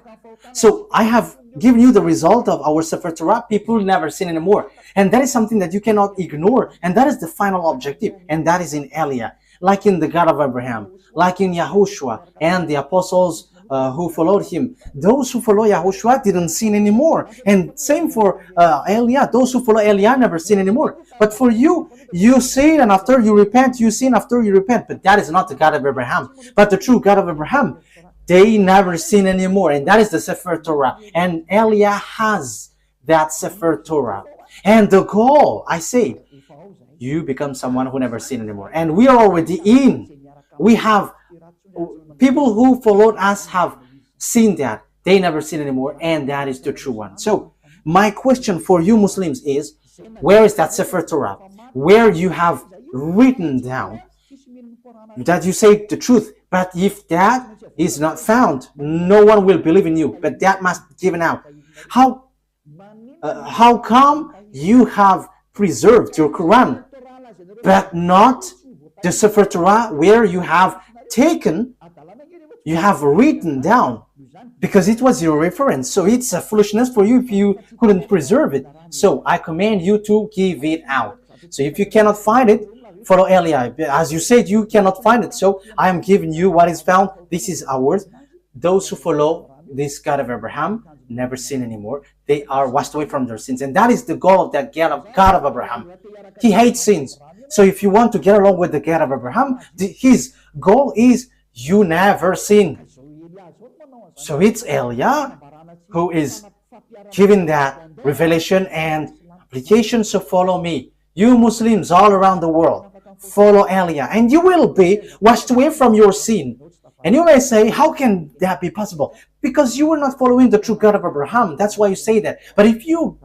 So I have given you the result of our Sefer Torah. People never sin anymore. And that is something that you cannot ignore. And that is the final objective. And that is in Eliah. Like in the God of Abraham. Like in YAHOSHUAH and the apostles who followed him. Those who follow YAHOSHUAH didn't sin anymore. And same for Eliah. Those who follow Eliah never sin anymore. But for you, you sin and after you repent, you sin after you repent. But that is not the God of Abraham. But the true God of Abraham, they never sin anymore. And that is the Sefer Torah. And Eliah has that Sefer Torah. And the goal, I say, you become someone who never sin anymore. And we are already in. We have people who followed us have seen that. They never sin anymore. And that is the true one. So my question for you Muslims is, where is that Sefer Torah? Where you have written down that you say the truth. But if that is not found, no one will believe in you. But that must be given out. How come you have preserved your Quran, but not the Sefer Torah where you have taken, you have written down? Because it was your reference. So it's a foolishness for you if you couldn't preserve it. So I command you to give it out. So if you cannot find it, follow Eliah. As you said, you cannot find it. So I am giving you what is found. This is ours. Those who follow this God of Abraham never sin anymore. They are washed away from their sins. And that is the goal of that God of Abraham. He hates sins. So if you want to get along with the God of Abraham, his goal is you never sin. So it's Eliah who is giving that revelation and application. So follow me. You Muslims all around the world, follow Eliah, and you will be washed away from your sin. And you may say, how can that be possible? Because you were not following the true God of Abraham. That's why you say that. But if you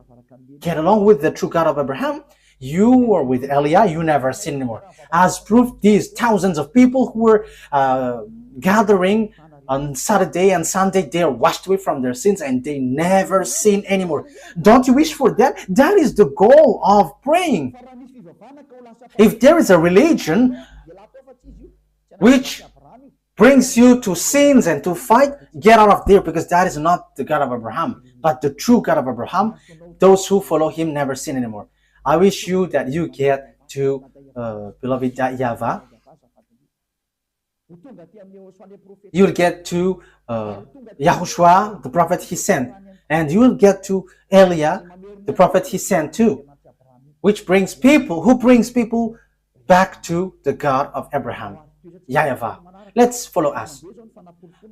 get along with the true God of Abraham, you are with Eliah, you never sin anymore. As proof, these thousands of people who were gathering on Saturday and Sunday, they are washed away from their sins and they never sin anymore. Don't you wish for that? That is the goal of praying. If there is a religion which brings you to sins and to fight, get out of there, because that is not the God of Abraham. But the true God of Abraham, those who follow him never sin anymore. I wish you that you get to beloved YAHVAH. You'll get to YAHOSHUAH, the prophet he sent. And you will get to Eliah, the prophet he sent too. Which brings people, who brings people back to the God of Abraham, YAHVAH. Let's follow us.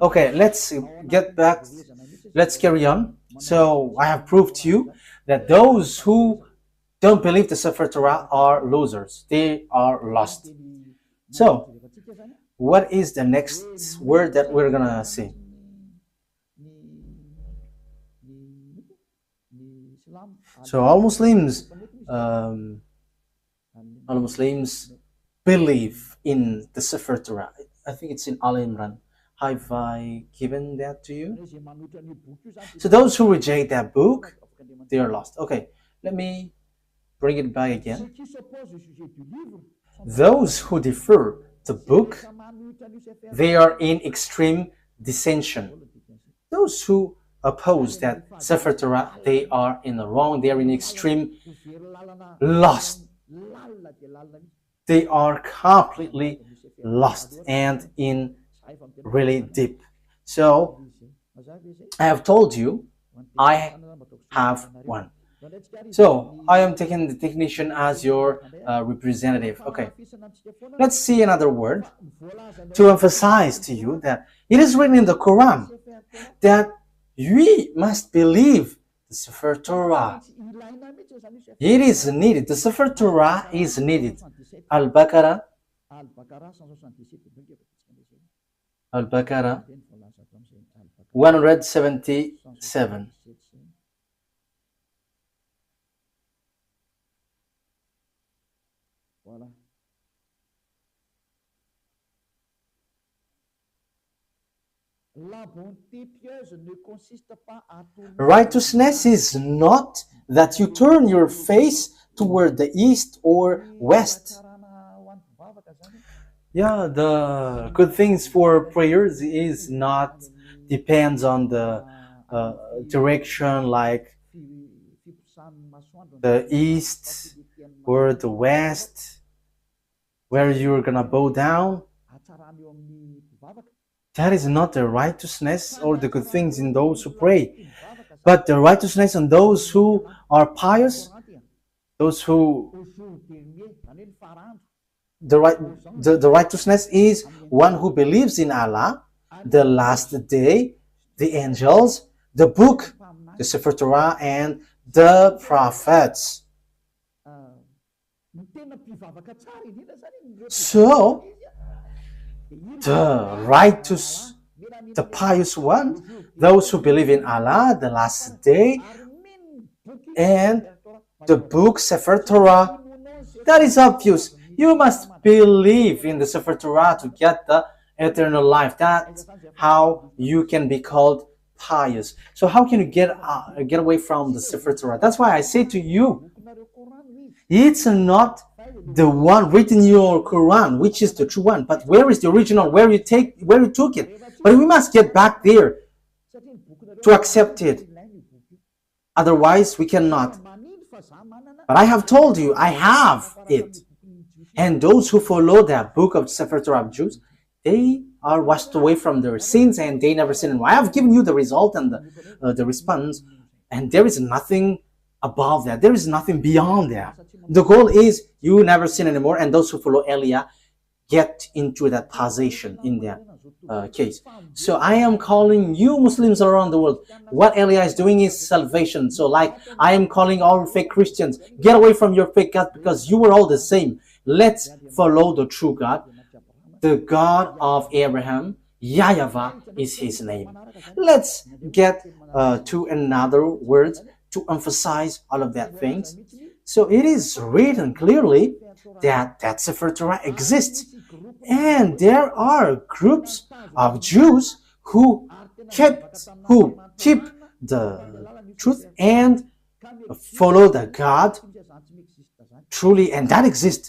Okay, let's get back. Let's carry on. So I have proved to you that those who don't believe the Sefer Torah are losers. They are lost. So what is the next word that we're gonna see? So all Muslims believe in the Sefer Torah. I think it's in Al Imran. Have I given that to you? So those who reject that book, they are lost. Okay, let me bring it back again. Those who defer the book, they are in extreme dissension. Those who oppose that Sefer Torah, they are in the wrong. They are in extreme lost. They are completely lost and in really deep. So I have told you I have one. So I am taking the technician as your representative. Okay, let's see another word to emphasize to you that it is written in the Quran that we must believe the Sefer Torah. It is needed. The Sefer Torah is needed. Al-Baqarah 177. Righteousness is not that you turn your face toward the east or west. Yeah, the good things for prayers is not depends on the direction, like the east or the west, where you're gonna bow down. That is not the righteousness or the good things in those who pray, but the righteousness in those who are pious, those who the righteousness is one who believes in Allah, the last day, the angels, the book, the Sefer Torah, and the prophets. So the righteous, the pious one, those who believe in Allah, the last day, and the book Sefer Torah, that is obvious. You must believe in the Sefer Torah to get the eternal life. That's how you can be called pious. So how can you get away from the Sefer Torah? That's why I say to you, it's not the one written in your Quran, which is the true one, but where is the original, where you took it? But we must get back there to accept it. Otherwise, we cannot. But I have told you, I have it. And those who follow the book of Sefer Torah of Jews, they are washed away from their sins and they never sin anymore. I have given you the result and the response, and there is nothing above that. There is nothing beyond that. The goal is you never sin anymore, and those who follow Elia get into that position in that case. So I am calling you Muslims around the world. What Elia is doing is salvation. So like I am calling all fake Christians, get away from your fake God, because you were all the same. Let's follow the true God, the God of Abraham. YAHVAH is his name. Let's get to another word to emphasize all of that things. So it is written clearly that Sefer Torah exists. And there are groups of Jews who keep the truth and follow the God truly, and that exists.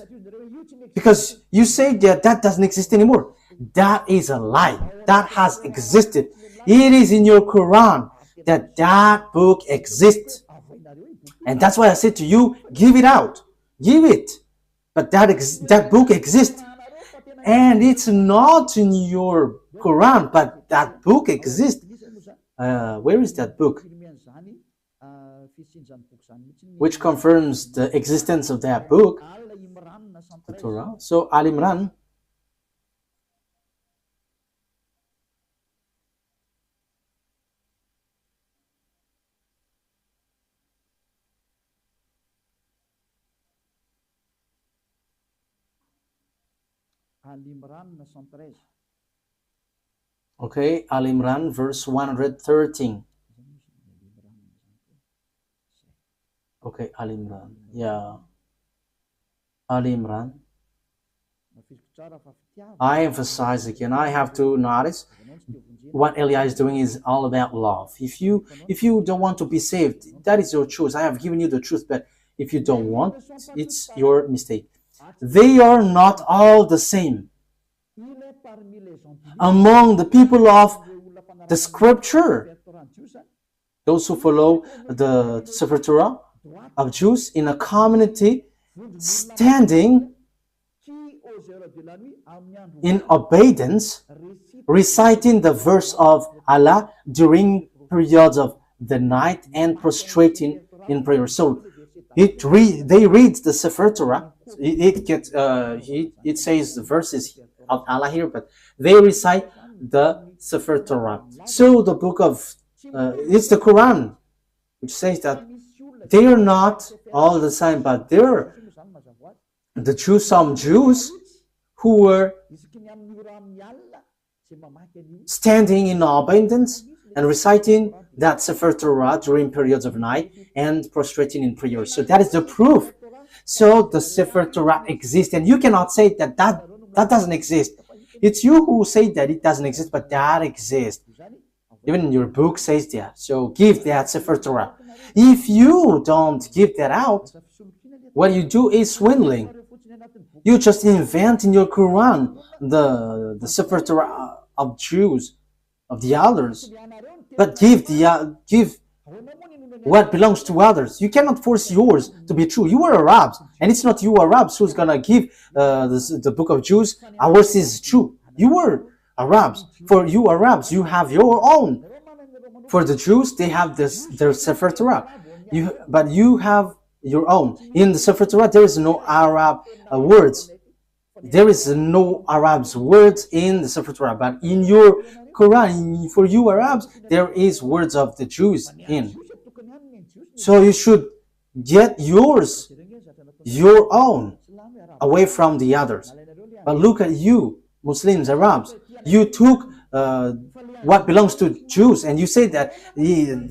Because you say that doesn't exist anymore. That is a lie. That has existed. It is in your Quran that book exists. And that's why I said to you, give it out. Give it. But that book exists. And it's not in your Quran, but that book exists. Where is that book? Which confirms the existence of that book, the Torah. So Al Imran, okay, Al Imran verse 113. Okay, Al Imran. Yeah. Al Imran. I emphasize again, I have to notice what Elia is doing is all about love. If you don't want to be saved, that is your choice. I have given you the truth, but if you don't want, it's your mistake. They are not all the same. Among the people of the scripture, those who follow the Sefer Torah of Jews in a community, standing in obedience, reciting the verse of Allah during periods of the night and prostrating in prayer. So they read the Sefer Torah. It says the verses of Allah here, but they recite the Sefer Torah. So the book of it's the Quran, which says that they are not all the same, but they're the Jews, some Jews who were standing in abundance and reciting that Sefer Torah during periods of night and prostrating in prayer. So that is the proof. So the Sefer Torah exists, and you cannot say that doesn't exist. It's you who say that it doesn't exist, but that exists. Even your book says that. So give that Sefer Torah. If you don't give that out, what you do is swindling. You just invent in your Quran the Sefer Torah of Jews, of the others, but give what belongs to others. You cannot force yours to be true. You are Arabs, and it's not you Arabs who's gonna give the book of Jews. Ours is true. You are Arabs. For you Arabs, you have your own. For the Jews, they have their Sefer Torah. But you have your own. In the Sefer Torah, there is no Arab words. There is no Arabs words in the Sefer Torah. But in your Quran, for you Arabs, there is words of the Jews in. So you should get yours, your own, away from the others. But look at you, Muslims, Arabs. You took what belongs to Jews, and you say that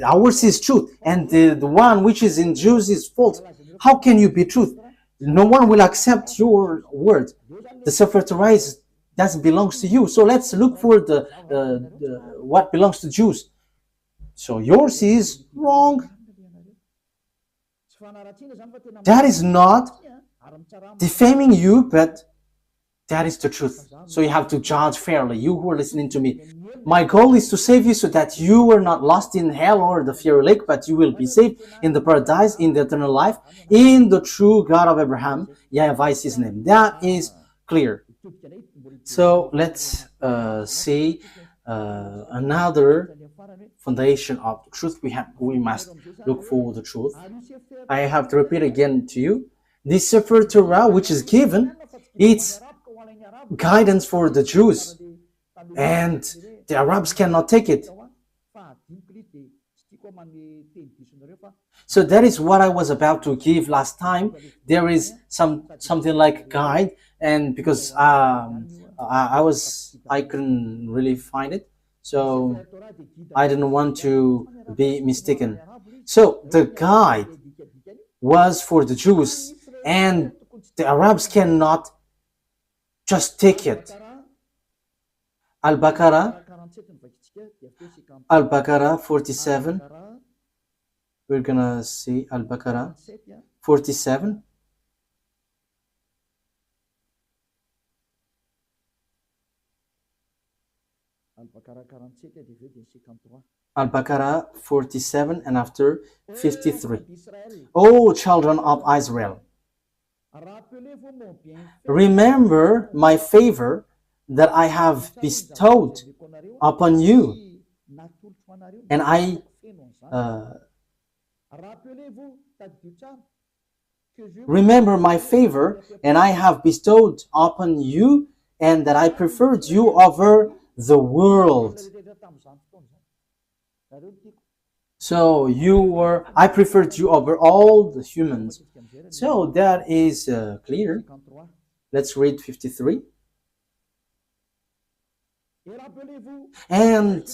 ours is truth, and the one which is in Jews is false. How can you be truth? No one will accept your word. The Sefer Torah doesn't belong to you. So let's look for the what belongs to Jews. So yours is wrong. That is not defaming you, but that is the truth. So you have to judge fairly, you who are listening to me. My goal is to save you so that you are not lost in hell or the fiery lake, but you will be saved in the paradise, in the eternal life, in the true God of Abraham. YAHVAH is his name. That is clear. So let's see another foundation of the truth. We must look for the truth. I have to repeat again to you. The Sefer Torah, which is given, it's guidance for the Jews, and the Arabs cannot take it. So that is what I was about to give last time. There is something like guide, and because I couldn't really find it, so I didn't want to be mistaken. So the guide was for the Jews, and the Arabs cannot just take it. Al-Baqarah 47. We're gonna see Al-Baqarah 47. Al-Baqarah 47 and after 53. O children of Israel, remember my favor that I have bestowed upon you, and I remember my favor, and I have bestowed upon you, and that I preferred you over the world. So I preferred you over all the humans. So that is clear. Let's read 53. And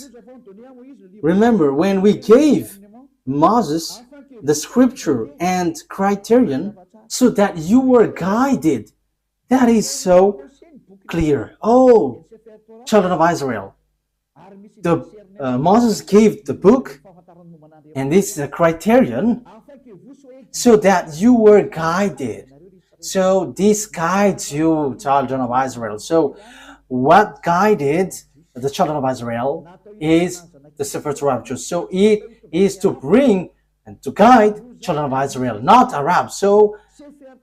remember, when we gave Moses the scripture and criterion so that you were guided, that is so clear. Oh, children of Israel, Moses gave the book, and this is a criterion so that you were guided. So this guides you, children of Israel. So what guided the children of Israel is the Sefer Torah. So it is to bring and to guide children of Israel, not Arabs. So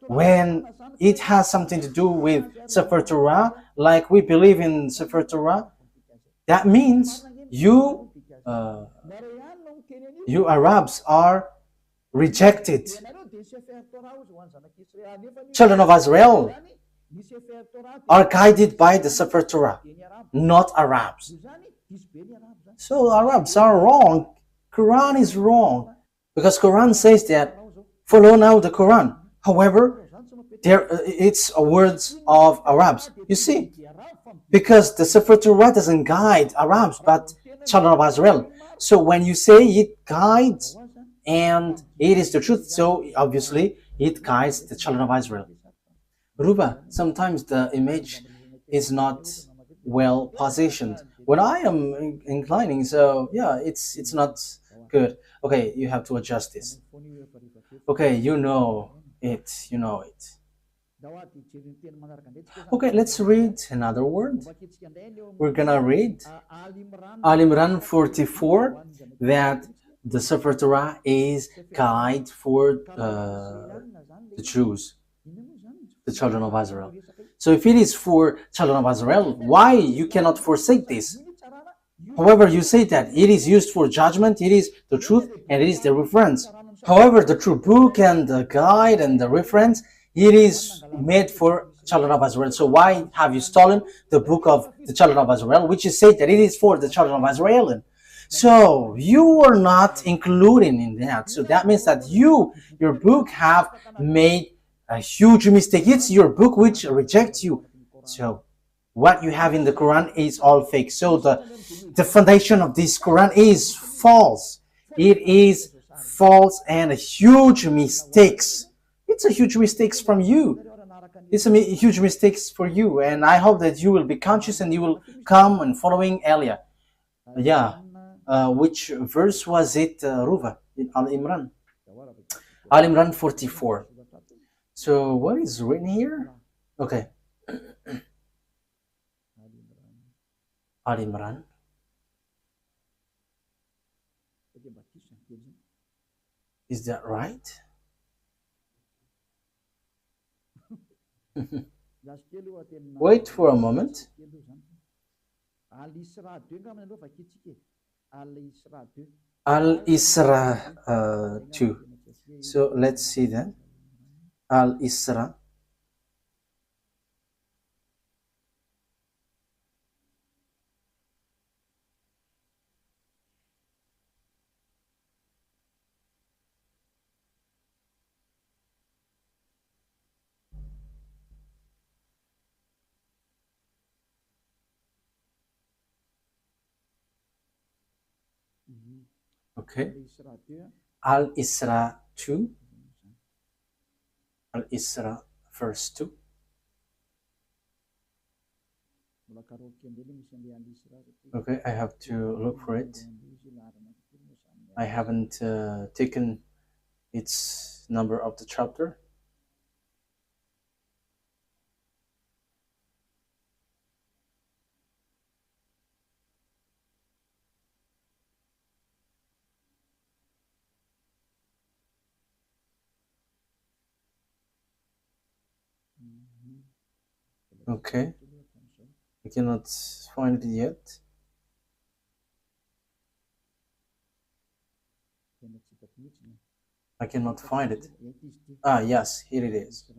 when it has something to do with Sefer Torah, like we believe in Sefer Torah, that means you Arabs are rejected. Children of Israel are guided by the Sefer Torah, not Arabs. So Arabs are wrong. Quran is wrong, because Quran says that follow now the Quran. However, it's words of Arabs. You see, because the Sefer Torah doesn't guide Arabs, but children of Israel. So when you say it guides and it is the truth, so obviously it guides the children of Israel. Ruba, sometimes the image is not well positioned. When I am inclining, so yeah, it's not good. Okay, you have to adjust this. Okay, you know it, you know it. Okay, let's read another word. We're gonna read Al Imran 44, that the Sefer Torah is guide for the Jews, the children of Israel. So if it is for children of Israel, why you cannot forsake this? However, you say that it is used for judgment, it is the truth, and it is the reference. However, the true book and the guide and the reference, it is made for children of Israel. So why have you stolen the book of the children of Israel, which is said that it is for the children of Israel? So you are not including in that. So that means that your book have made a huge mistake. It's your book which rejects you. So what you have in the Quran is all fake. So the foundation of this Quran is false. It is false and a huge mistakes. It's a huge mistakes from you. It's a huge mistakes for you, and I hope that you will be conscious and you will come and following Elia. Yeah, which verse was it, Ruva, in Al Imran? Al Imran 44. So what is written here? Okay. Al Imran. Is that right? Wait for a moment. Al-Isra 2. So let's see then. Al-Isra. Okay. Al-Isra 2. Al-Isra verse 2. Okay, I have to look for it. I haven't taken its number of the chapter. Okay, I cannot find it yet. I cannot find it. Ah, yes, here it is.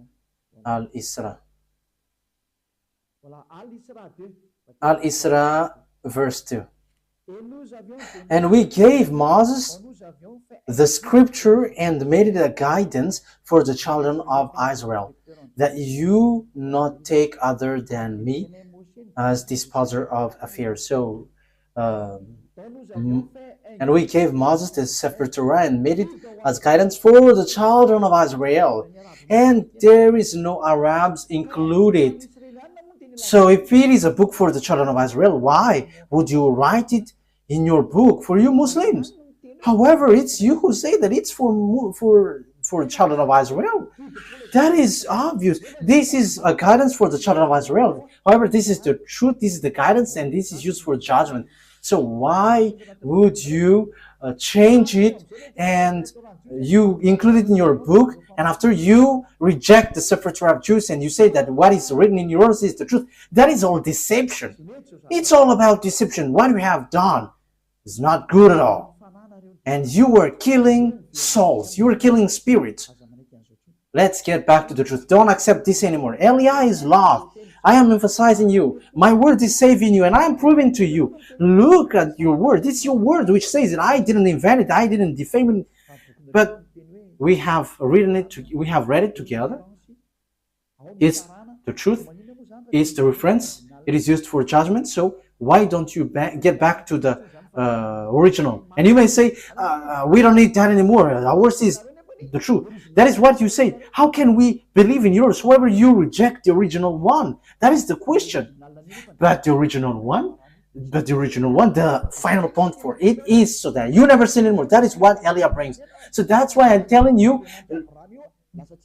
Al-Isra. Al-Isra verse 2. And we gave Moses the scripture and made it a guidance for the children of Israel, that you not take other than me as disposer of affairs. So, and we gave Moses the Sefer Torah and made it as guidance for the children of Israel. And there is no Arabs included. So if it is a book for the children of Israel, why would you write it in your book for you Muslims? However, it's you who say that it's for children of Israel. That is obvious. This is a guidance for the children of Israel. However, this is the truth, this is the guidance, and this is used for judgment. So why would you change it and you include it in your book, and after you reject the Sefer Torah of Jews and you say that what is written in yours is the truth? That is all deception. It's all about deception. What you have done is not good at all. And you were killing souls. You were killing spirits. Let's get back to the truth. Don't accept this anymore. Elia is love. I am emphasizing you. My word is saving you, and I am proving to you. Look at your word. It's your word which says that I didn't invent it. I didn't defame it. But we have written it. We have read it together. It's the truth. It's the reference. It is used for judgment. So why don't you get back to the original? And you may say, we don't need that anymore. Ours is the truth. That is what you say. How can we believe in yours? However, you reject the original one. That is the question. But the original one, the final point for it is so that you never sin anymore. That is what Elia brings. So that's why I'm telling you,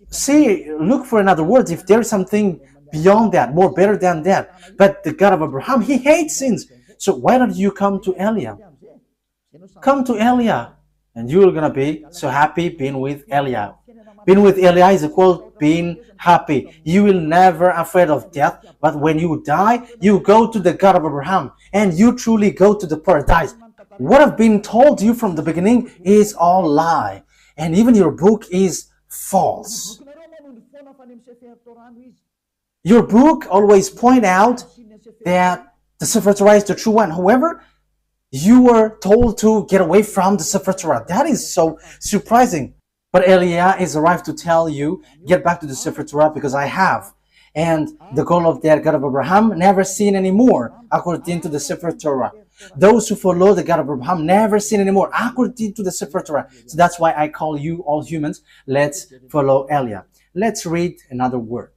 see, look for another word if there's something beyond that, more better than that. But the God of Abraham, he hates sins. So why don't you come to Elia? Come to Elia, and you're gonna be so happy being with Elia. Being with Elia is equal being happy. You will never afraid of death, but when you die, you go to the God of Abraham, and you truly go to the paradise. What I've been told you from the beginning is all lie, and even your book is false. Your book always point out that the Sefer Torah is the true one. However, you were told to get away from the Sefer Torah. That is so surprising. But Elia is arrived to tell you, get back to the Sefer Torah because I have. And the goal of that God of Abraham, never sin anymore, according to the Sefer Torah. Those who follow the God of Abraham never sin anymore, according to the Sefer Torah. So that's why I call you all humans, let's follow Elia. Let's read another word.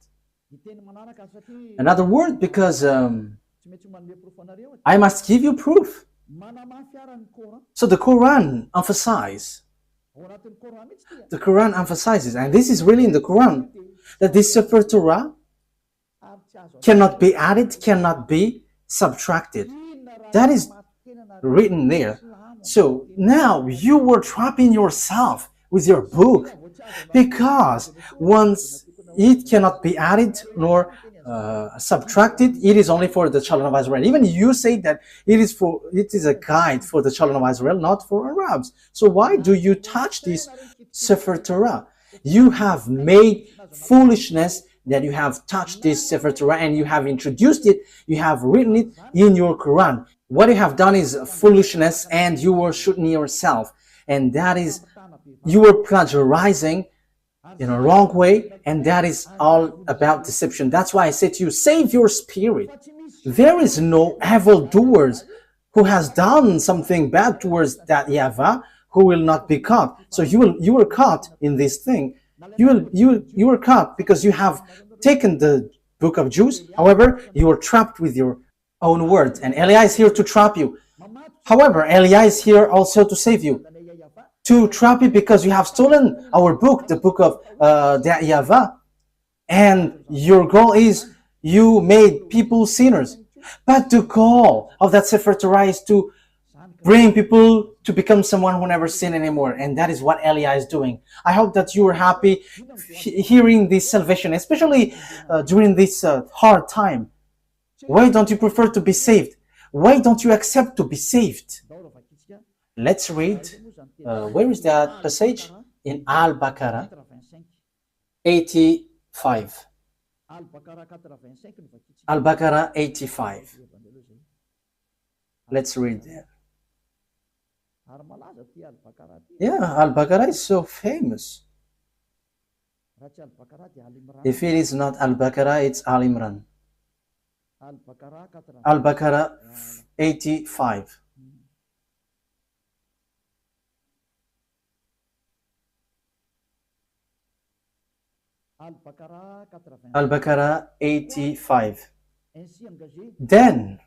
Another word because I must give you proof. So the Quran emphasizes, and this is really in the Quran, that this Sefer Torah cannot be added, cannot be subtracted. That is written there. So now you were trapping yourself with your book, because once it cannot be added nor subtracted, it is only for the children of Israel. Even you say that it is a guide for the children of Israel, not for Arabs. So why do you touch this Sefer Torah? You have made foolishness that you have touched this Sefer Torah, and you have introduced it, you have written it in your Quran. What you have done is foolishness, and you were shooting yourself, and that is, you were plagiarizing in a wrong way, and that is all about deception. That's why I say to you, save your spirit. There is no evildoers who has done something bad towards that YAHVAH who will not be caught. So you were caught in this thing. You were caught because you have taken the book of Jews. However, you were trapped with your own words, and Elia is here to trap you. However, Elia is here also to save you, to trap you, because you have stolen our book, the book of the YAHVAH, and your goal is you made people sinners. But the goal of that Sefer Torah is to bring people to become someone who never sin anymore, and that is what Elia is doing. I hope that you are happy hearing this salvation, especially during this hard time. Why don't you prefer to be saved? Why don't you accept to be saved? Let's read. Where is that passage? In Al-Baqarah 85. Al-Baqarah 85. Let's read there. Yeah, Al-Baqarah is so famous. If it is not Al-Baqarah, it's Al-Imran. Al-Baqarah 85. Al-Baqarah 85. Then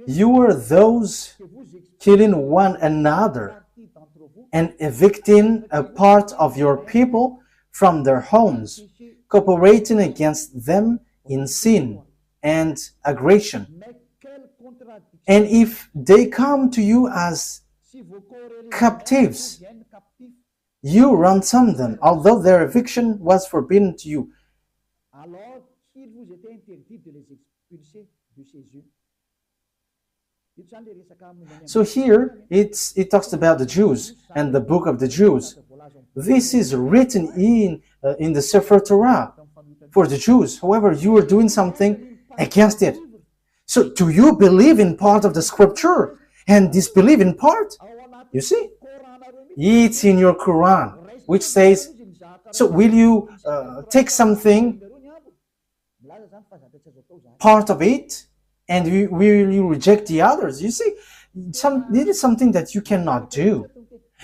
you were those killing one another and evicting a part of your people from their homes, cooperating against them in sin and aggression. And if they come to you as captives, you ransom them, although their eviction was forbidden to you. So here it talks about the Jews and the book of the Jews. This is written in the Sefer Torah for the Jews. However, you are doing something against it. So do you believe in part of the scripture and disbelieve in part? You see, it's in your Quran, which says, so will you take something, part of it, and will you reject the others? You see, it is something that you cannot do.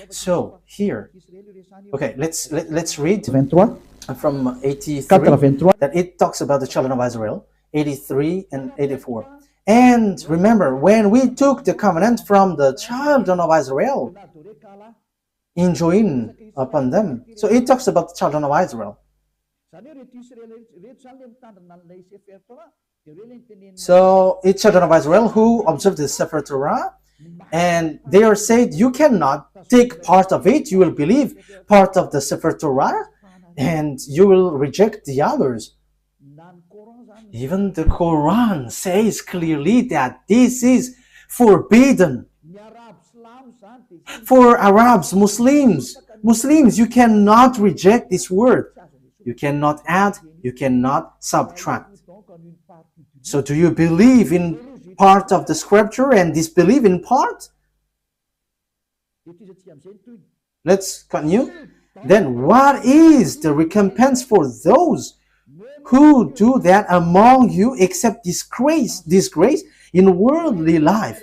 So here, okay, let's read from 83, that it talks about the children of Israel. 83 and 84. And remember, when we took the covenant from the children of Israel, enjoined upon them. So it talks about the children of Israel. So it's children of Israel who observe the Sefer Torah, and they are said, you cannot take part of it, you will believe part of the Sefer Torah, and you will reject the others. Even the Quran says clearly that this is forbidden. For Arabs, Muslims, you cannot reject this word. You cannot add, you cannot subtract. So do you believe in part of the scripture and disbelieve in part? Let's continue. Then what is the recompense for those who do that among you except disgrace in worldly life?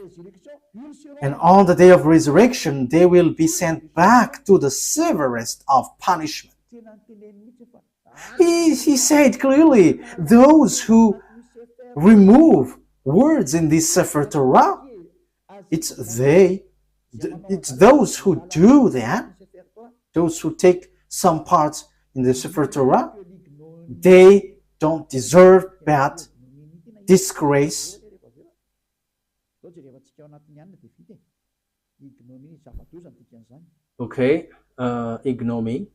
And on the day of resurrection, they will be sent back to the severest of punishment. He said clearly, those who remove words in this Sefer Torah, it's those who do that, those who take some parts in the Sefer Torah, they don't deserve bad disgrace. Okay, ignominy.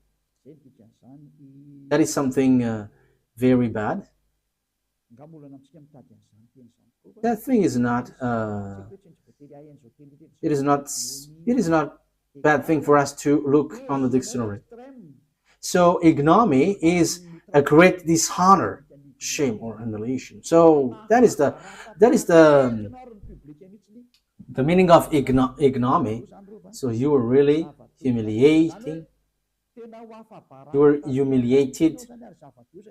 That is something very bad. That thing is not. It is not bad thing for us to look on the dictionary. So ignominy is a great dishonor, shame, or humiliation. So that is the meaning of ignominy. So you were really humiliating. You were humiliated,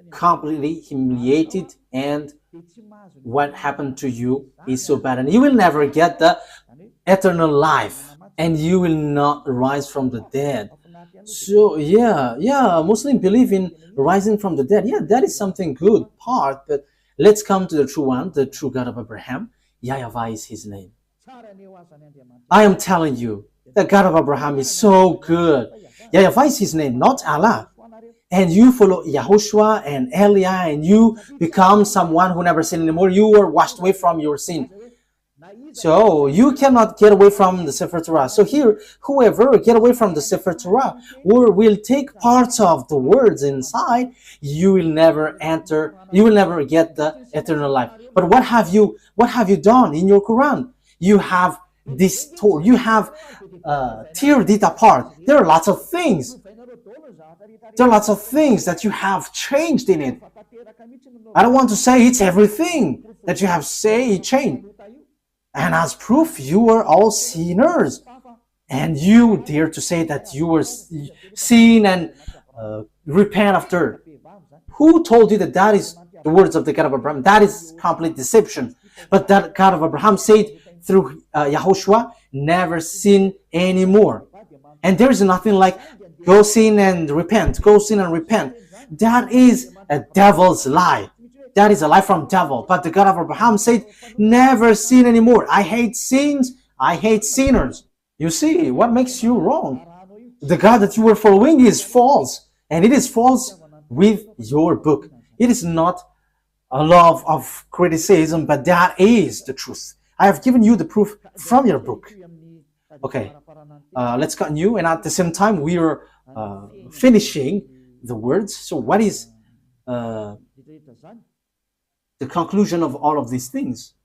completely humiliated, and what happened to you is so bad, and you will never get the eternal life, and you will not rise from the dead. So Muslims believe in rising from the dead. Yeah, that is something good part, but let's come to the true one, the true God of Abraham. YAHVAH is his name. I am telling you, the God of Abraham is so good. YAHVAH is his name, not Allah. And you follow YAHOSHUAH and Eliah, and you become someone who never sinned anymore. You were washed away from your sin. So you cannot get away from the Sefer Torah. So here, whoever get away from the Sefer Torah or will take parts of the words inside, you will never enter, you will never get the eternal life. But what have you done in your Quran? You have distorted, you have teared it apart. There are lots of things. There are lots of things that you have changed in it. I don't want to say it's everything that you have changed. And as proof, you were all sinners. And you dare to say that you were sin and repent after. Who told you that that is the words of the God of Abraham? That is complete deception. But that God of Abraham said through YAHOSHUAH, never sin anymore. And there is nothing like go sin and repent, go sin and repent. That is a devil's lie. That is a lie from devil. But the God of Abraham said, never sin anymore. I hate sins. I hate sinners. You see, what makes you wrong? The God that you were following is false. And it is false with your book. It is not a love of criticism, but that is the truth. I have given you the proof from your book. Okay, let's continue. And at the same time, we are finishing the words. So what is the conclusion of all of these things?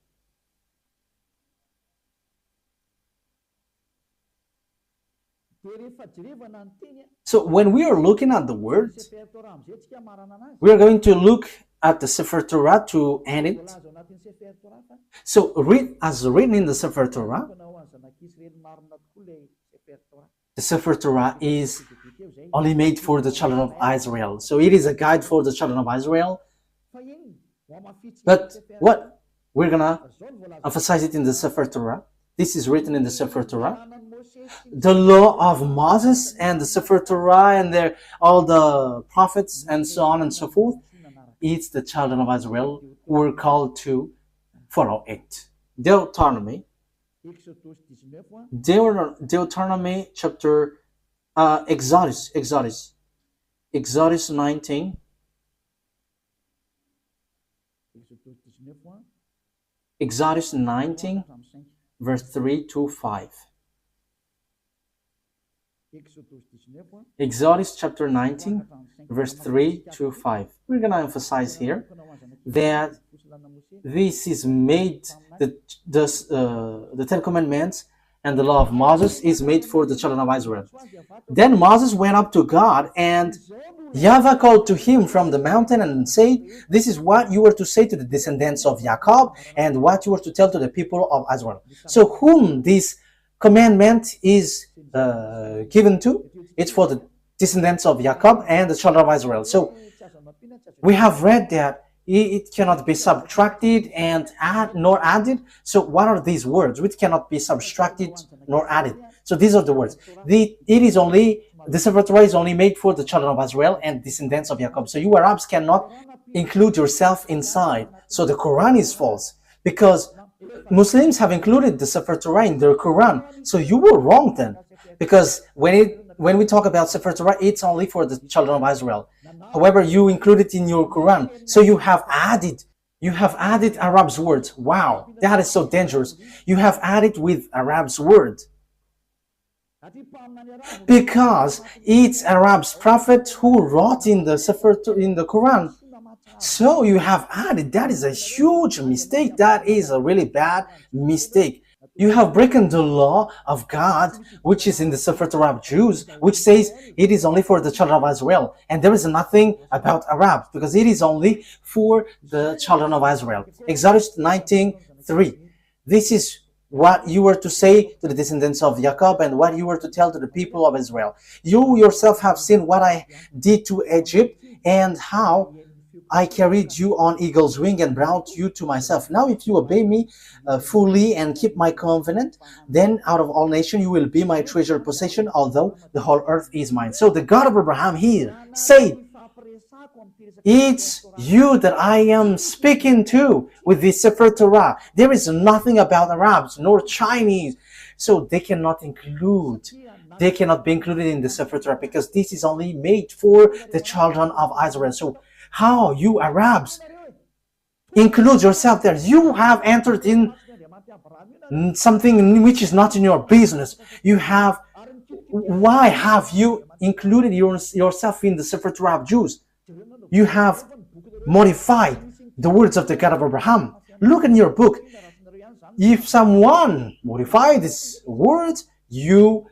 So when we are looking at the words, we are going to look at the Sefer Torah to end it. So read as written in the Sefer Torah. The Sefer Torah is only made for the children of Israel. So it is a guide for the children of Israel. But what? We're going to emphasize it in the Sefer Torah. This is written in the Sefer Torah. The law of Moses and the Sefer Torah and all the prophets and so on and so forth. it's the children of Israel who were called to follow it. Deuteronomy chapter Exodus 19. Exodus 19, verse 3 to 5. Exodus chapter 19, verse 3 to 5. We're going to emphasize here that this is made, the Ten Commandments and the law of Moses is made for the children of Israel. Then Moses went up to God, and YAHVAH called to him from the mountain and said, "This is what you were to say to the descendants of Jacob, and what you were to tell to the people of Israel." So whom this commandment is given to? It's for the descendants of Jacob and the children of Israel. So we have read that it cannot be subtracted and nor added. So what are these words? Which cannot be subtracted nor added. So these are the words. The Sefer Torah is only made for the children of Israel and descendants of Jacob. So you Arabs cannot include yourself inside. So the Quran is false, because Muslims have included the Sefer Torah in their Quran. So you were wrong then, because when we talk about Sefer Torah, it's only for the children of Israel. However, you include it in your Quran. So you have added Arab's words. Wow, that is so dangerous. You have added with Arab's words, because it's Arab's prophet who wrote in the Sefer in the Quran. So you have added. That is a huge mistake. That is a really bad mistake. You have broken the law of God, which is in the Sefer Torah of Jews, which says it is only for the children of Israel. And there is nothing about Arabs, because it is only for the children of Israel. Exodus 19:3. This is what you were to say to the descendants of Jacob, and what you were to tell to the people of Israel. You yourself have seen what I did to Egypt, and how I carried you on eagle's wing and brought you to myself. Now if you obey me fully and keep my covenant, then out of all nations you will be my treasured possession, although the whole earth is mine. So the God of Abraham here said, it's you that I am speaking to with the Sefer Torah. There is nothing about Arabs nor Chinese. So they cannot be included in the Sefer Torah, because this is only made for the children of Israel. So how you Arabs include yourself there? You have entered in something which is not in your business. Why have you included yourself in the Sefer Torah of Jews? You have modified the words of the God of Abraham. Look in your book. If someone modifies these words, you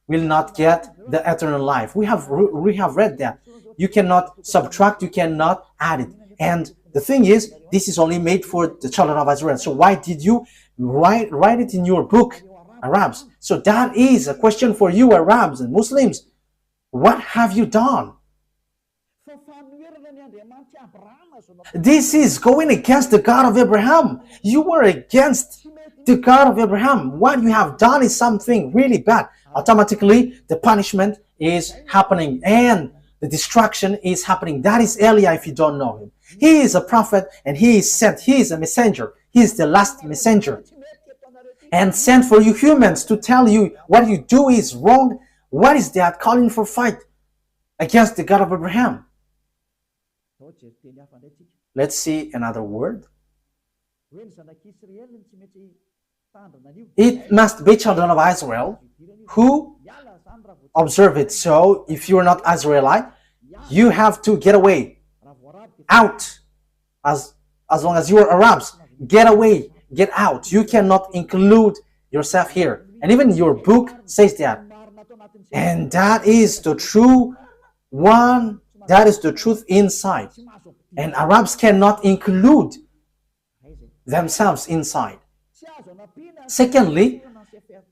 will not get the eternal life. We have read that. You cannot subtract, you cannot add it. And the thing is, this is only made for the children of Israel. So why did you write it in your book, Arabs? So that is a question for you, Arabs and Muslims. What have you done? This is going against the God of Abraham. You were against the God of Abraham. What you have done is something really bad. Automatically, the punishment is happening and the destruction is happening. That is Elia, if you don't know him. He is a prophet and he is sent. He is a messenger. He is the last messenger. And sent for you humans to tell you what you do is wrong. What is that? Calling for fight against the God of Abraham. Let's see another word. It must be children of Israel who observe it. So if you're not Israelite, you have to get away, out. As long as you are Arabs, get away, get out. You cannot include yourself here. And even your book says that. And that is the true one. That is the truth inside. And Arabs cannot include themselves inside. Secondly,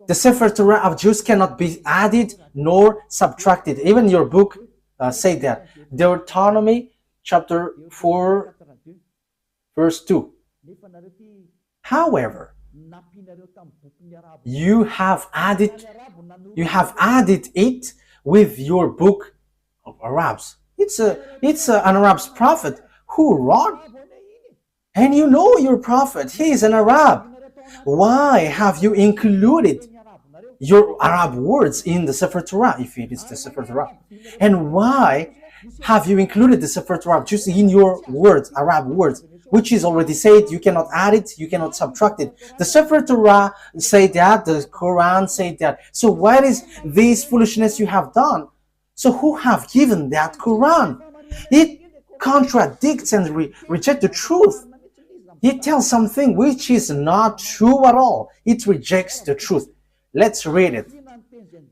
the Sefer Torah of Jews cannot be added nor subtracted. Even your book say that. Deuteronomy chapter 4 verse 2. However, you have added it with your book of Arabs. It's an Arab's prophet who wrote? And you know your prophet, he is an Arab. Why have you included your Arab words in the Sefer Torah, if it is the Sefer Torah? And why have you included the Sefer Torah just in your words, Arab words, which is already said, you cannot add it, you cannot subtract it. The Sefer Torah say that, the Quran say that. So what is this foolishness you have done? So who have given that Quran? It contradicts and rejects the truth. It tells something which is not true at all. It rejects the truth. Let's read it.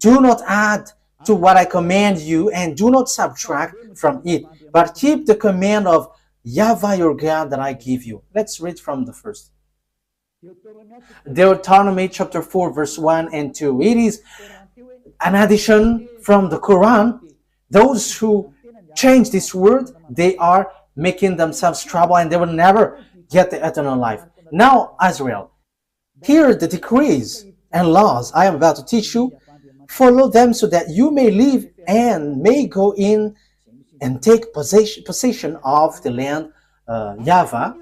Do not add to what I command you, and do not subtract from it, but keep the command of YAHVAH your God that I give you. Let's read from the first. Deuteronomy chapter 4 verse 1 and 2. It is an addition from the Quran. Those who change this word, they are making themselves trouble and they will never get the eternal life. Now, Israel, hear the decrees and laws I am about to teach you. Follow them so that you may live and may go in and take possession of the land YAHVAH,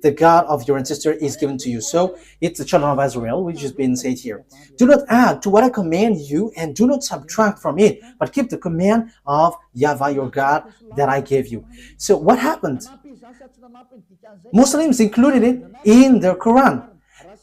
the God of your ancestor, is given to you. So it's the children of Israel, which has been said here. Do not add to what I command you, and do not subtract from it, but keep the command of YAHVAH your God that I gave you. So what happened? Muslims included it in their Quran.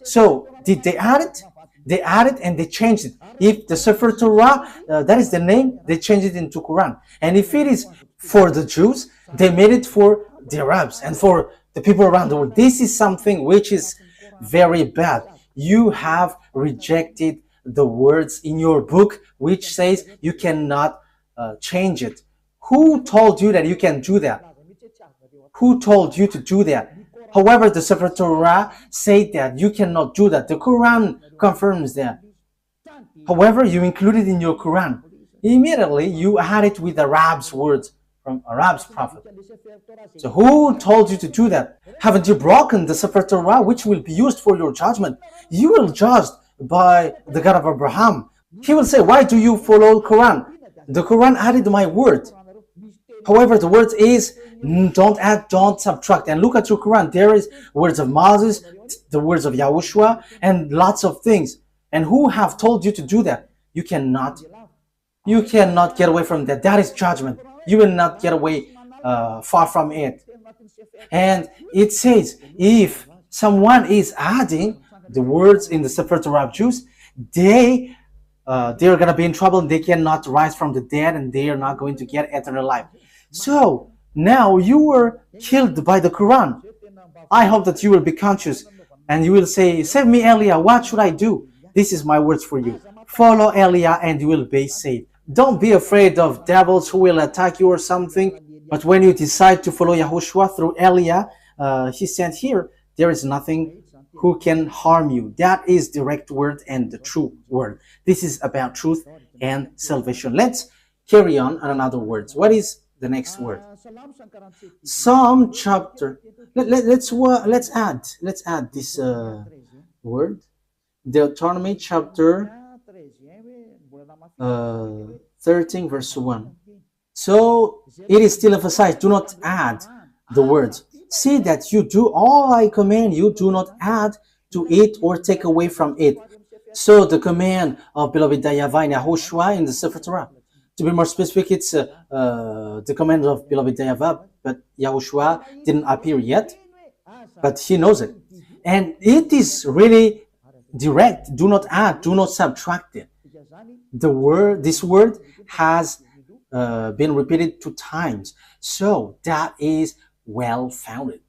So did they add it? They added and they changed it. If the Sefer Torah, that is the name, they changed it into Quran. And if it is for the Jews, they made it for the Arabs and for the people around the world. This is something which is very bad. You have rejected the words in your book which says you cannot change it. Who told you that you can do that? Who told you to do that? However, the Sefer Torah said that you cannot do that. The Quran confirms that. However, you include it in your Quran. Immediately, you add it with Arab's words from Arab's prophet. So who told you to do that? Haven't you broken the Sefer Torah, which will be used for your judgment? You will judge by the God of Abraham. He will say, why do you follow Quran? The Quran added my word. However, the word is, don't add, don't subtract. And look at your Quran. There is words of Moses, the words of YAHOSHUAH, and lots of things. And who have told you to do that? You cannot. You cannot get away from that. That is judgment. You will not get away far from it. And it says, if someone is adding the words in the Sefer Torah of Jews, they're going to be in trouble. They cannot rise from the dead, and they are not going to get eternal life. So now you were killed by the Quran. I hope that you will be conscious and you will say, save me, Elia, what should I do? This is my words for you. Follow Elia and you will be saved. Don't be afraid of devils who will attack you or something. But when you decide to follow YAHOSHUAH through Elia, he said here, there is nothing who can harm you. That is direct word and the true word. This is about truth and salvation. Let's carry on another words. What is the next word? Psalm chapter. Let's add this word. Deuteronomy chapter 13 verse 1. So it is still emphasized, do not add the words. See that you do all I command you, do not add to it or take away from it. So the command of beloved YAHVAH and YAHOSHUAH in the Sefer Torah. To be more specific, it's the command of beloved YAHVAH, but YAHOSHUAH didn't appear yet, but he knows it. And it is really direct. Do not add, do not subtract it. This word has been repeated 2 times. So that is well founded.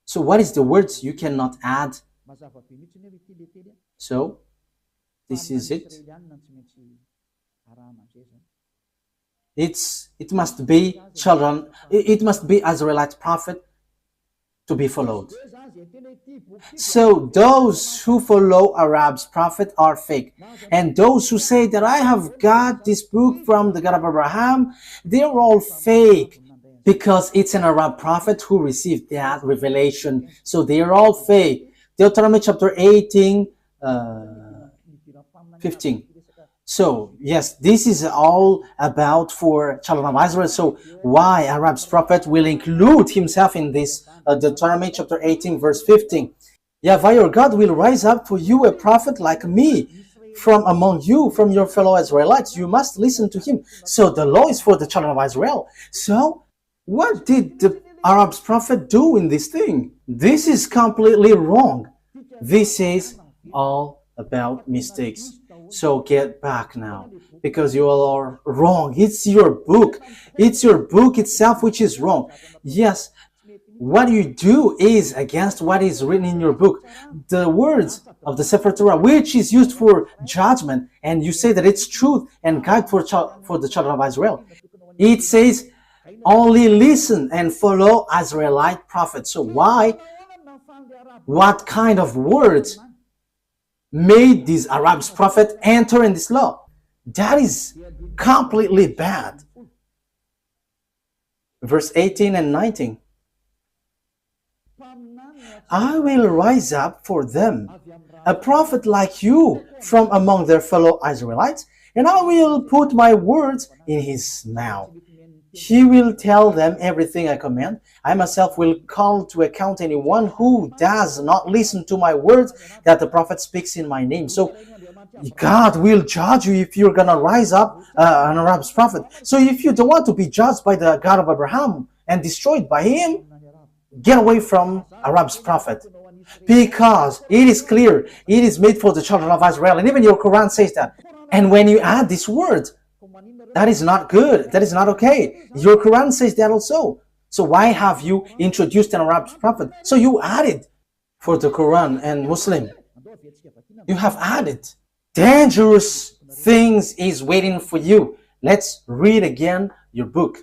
So what is the words you cannot add? So this is it. It must be children, it must be Israelite prophet to be followed. So those who follow Arab's prophet are fake. And those who say that I have got this book from the God of Abraham, they're all fake. Because it's an Arab prophet who received that revelation. So they are all fake. Deuteronomy chapter 18, 15. So, yes, this is all about for children of Israel. So, why Arab's prophet will include himself in this Deuteronomy chapter 18, verse 15. Yahweh your God will rise up for you a prophet like me from among you, from your fellow Israelites. You must listen to him. So, the law is for the children of Israel. So, what did the Arab's prophet do in this thing? This is completely wrong. This is all about mistakes. So get back now, because you all are wrong. It's your book. It's your book itself which is wrong. Yes, what you do is against what is written in your book. The words of the Sefer Torah, which is used for judgment, and you say that it's truth and guide for the children of Israel. It says, only listen and follow Israelite prophets. So why? What kind of words made these Arabs prophet enter in this law? That is completely bad. Verse 18 and 19. I will rise up for them a prophet like you from among their fellow Israelites, and I will put my words in his mouth. He will tell them everything I command. I myself will call to account anyone who does not listen to my words that the prophet speaks in my name. So God will judge you if you're going to rise up an Arab's prophet. So if you don't want to be judged by the God of Abraham and destroyed by him, get away from Arab's prophet. Because it is clear, it is made for the children of Israel. And even your Quran says that. And when you add this word, that is not good. That is not okay. Your Quran says that also. So why have you introduced an Arab prophet? So you added for the Quran and Muslim. You have added. Dangerous things is waiting for you. Let's read again your book.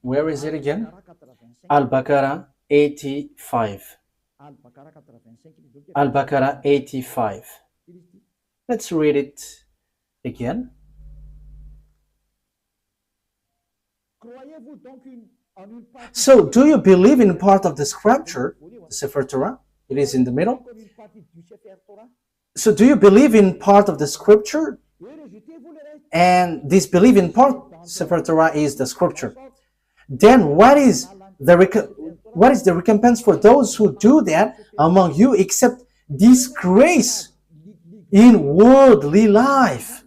Where is it again? Al-Baqarah 85. Al-Baqarah 85. Let's read it again. So, do you believe in part of the scripture, the Sefer Torah? It is in the middle. So, do you believe in part of the scripture? And this belief in part, Sefer Torah is the scripture. Then, what is the recompense for those who do that among you, except disgrace in worldly life?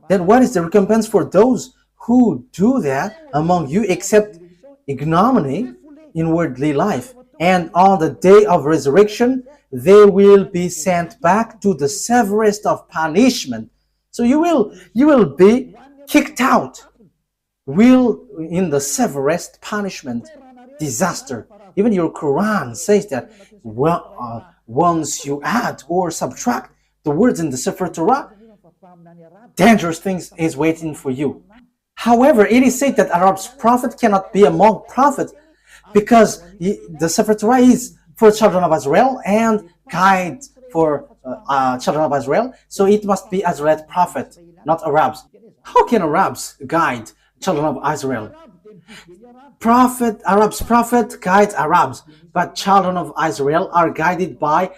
Then what is the recompense for those who do that among you except ignominy in worldly life? And on the day of resurrection, they will be sent back to the severest of punishment. So you will be kicked out. In the severest punishment, disaster. Even your Quran says that once you add or subtract the words in the Sefer Torah, dangerous things is waiting for you. However, it is said that Arab's prophet cannot be among prophets because the Sefer Torah is for children of Israel and guide for children of Israel. So it must be Israelite prophet, not Arabs. How can Arabs guide children of Israel? Arab's prophet guides Arabs, but children of Israel are guided by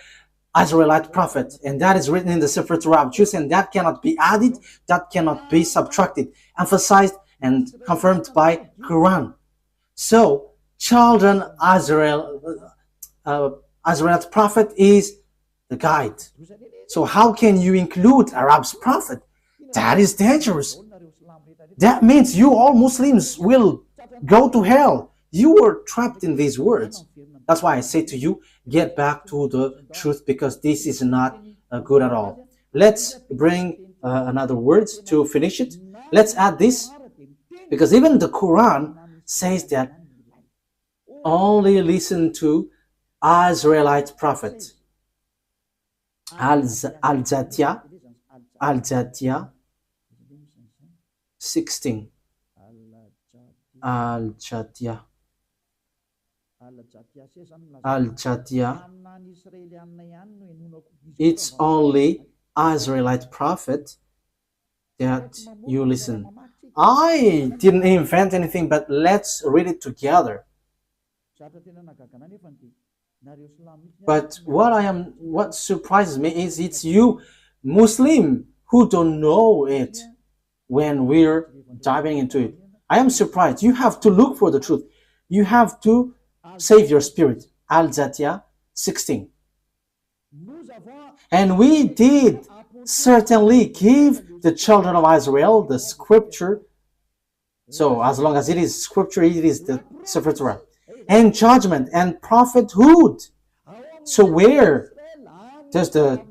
Israelite prophet, and that is written in the Sefer Torah of Jews, and that cannot be added, that cannot be subtracted, emphasized and confirmed by Quran. So, children Israelite prophet is the guide. So how can you include Arab's prophet? That is dangerous. That means you all Muslims will go to hell. You were trapped in these words. That's why I say to you, get back to the truth, because this is not good at all. Let's bring another words to finish it. Let's add this, because even the Quran says that only listen to Israelite prophet. Al-Zatiyah 16. Al-Zatiyah. It's only Israelite prophet that you listen. I didn't invent anything, but let's read it together. But what surprises me is it's you, Muslim, who don't know it when we're diving into it. I am surprised. You have to look for the truth. You have to save your spirit. Al-Zatiyah 16. And we did certainly give the children of Israel the scripture. So as long as it is scripture, it is the Sefer Torah. And judgment and prophethood. So where does the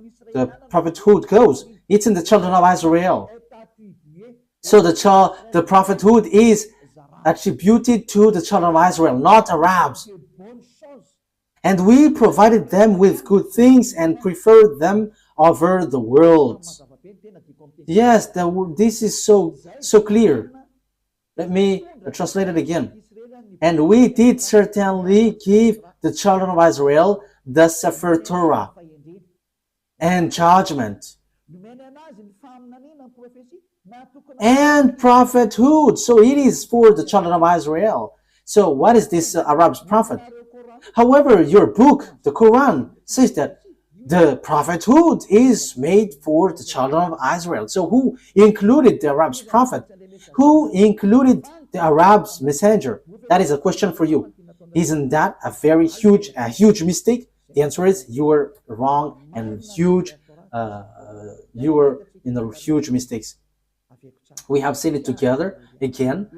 prophethood goes? It's in the children of Israel. So the prophethood is attributed to the children of Israel, not Arabs. And we provided them with good things and preferred them over the world. Yes, this is so clear. Let me translate it again. And we did certainly give the children of Israel the Sefer Torah and judgment and prophethood. So it is for the children of Israel. So what is this Arab's prophet? However, your book, the Quran, says that the prophethood is made for the children of Israel. So who included the Arab's prophet? Who included the Arab's messenger? That is a question for you. Isn't that a very huge mistake? The answer is you were wrong and huge. You were in the huge mistakes. We have seen it together again.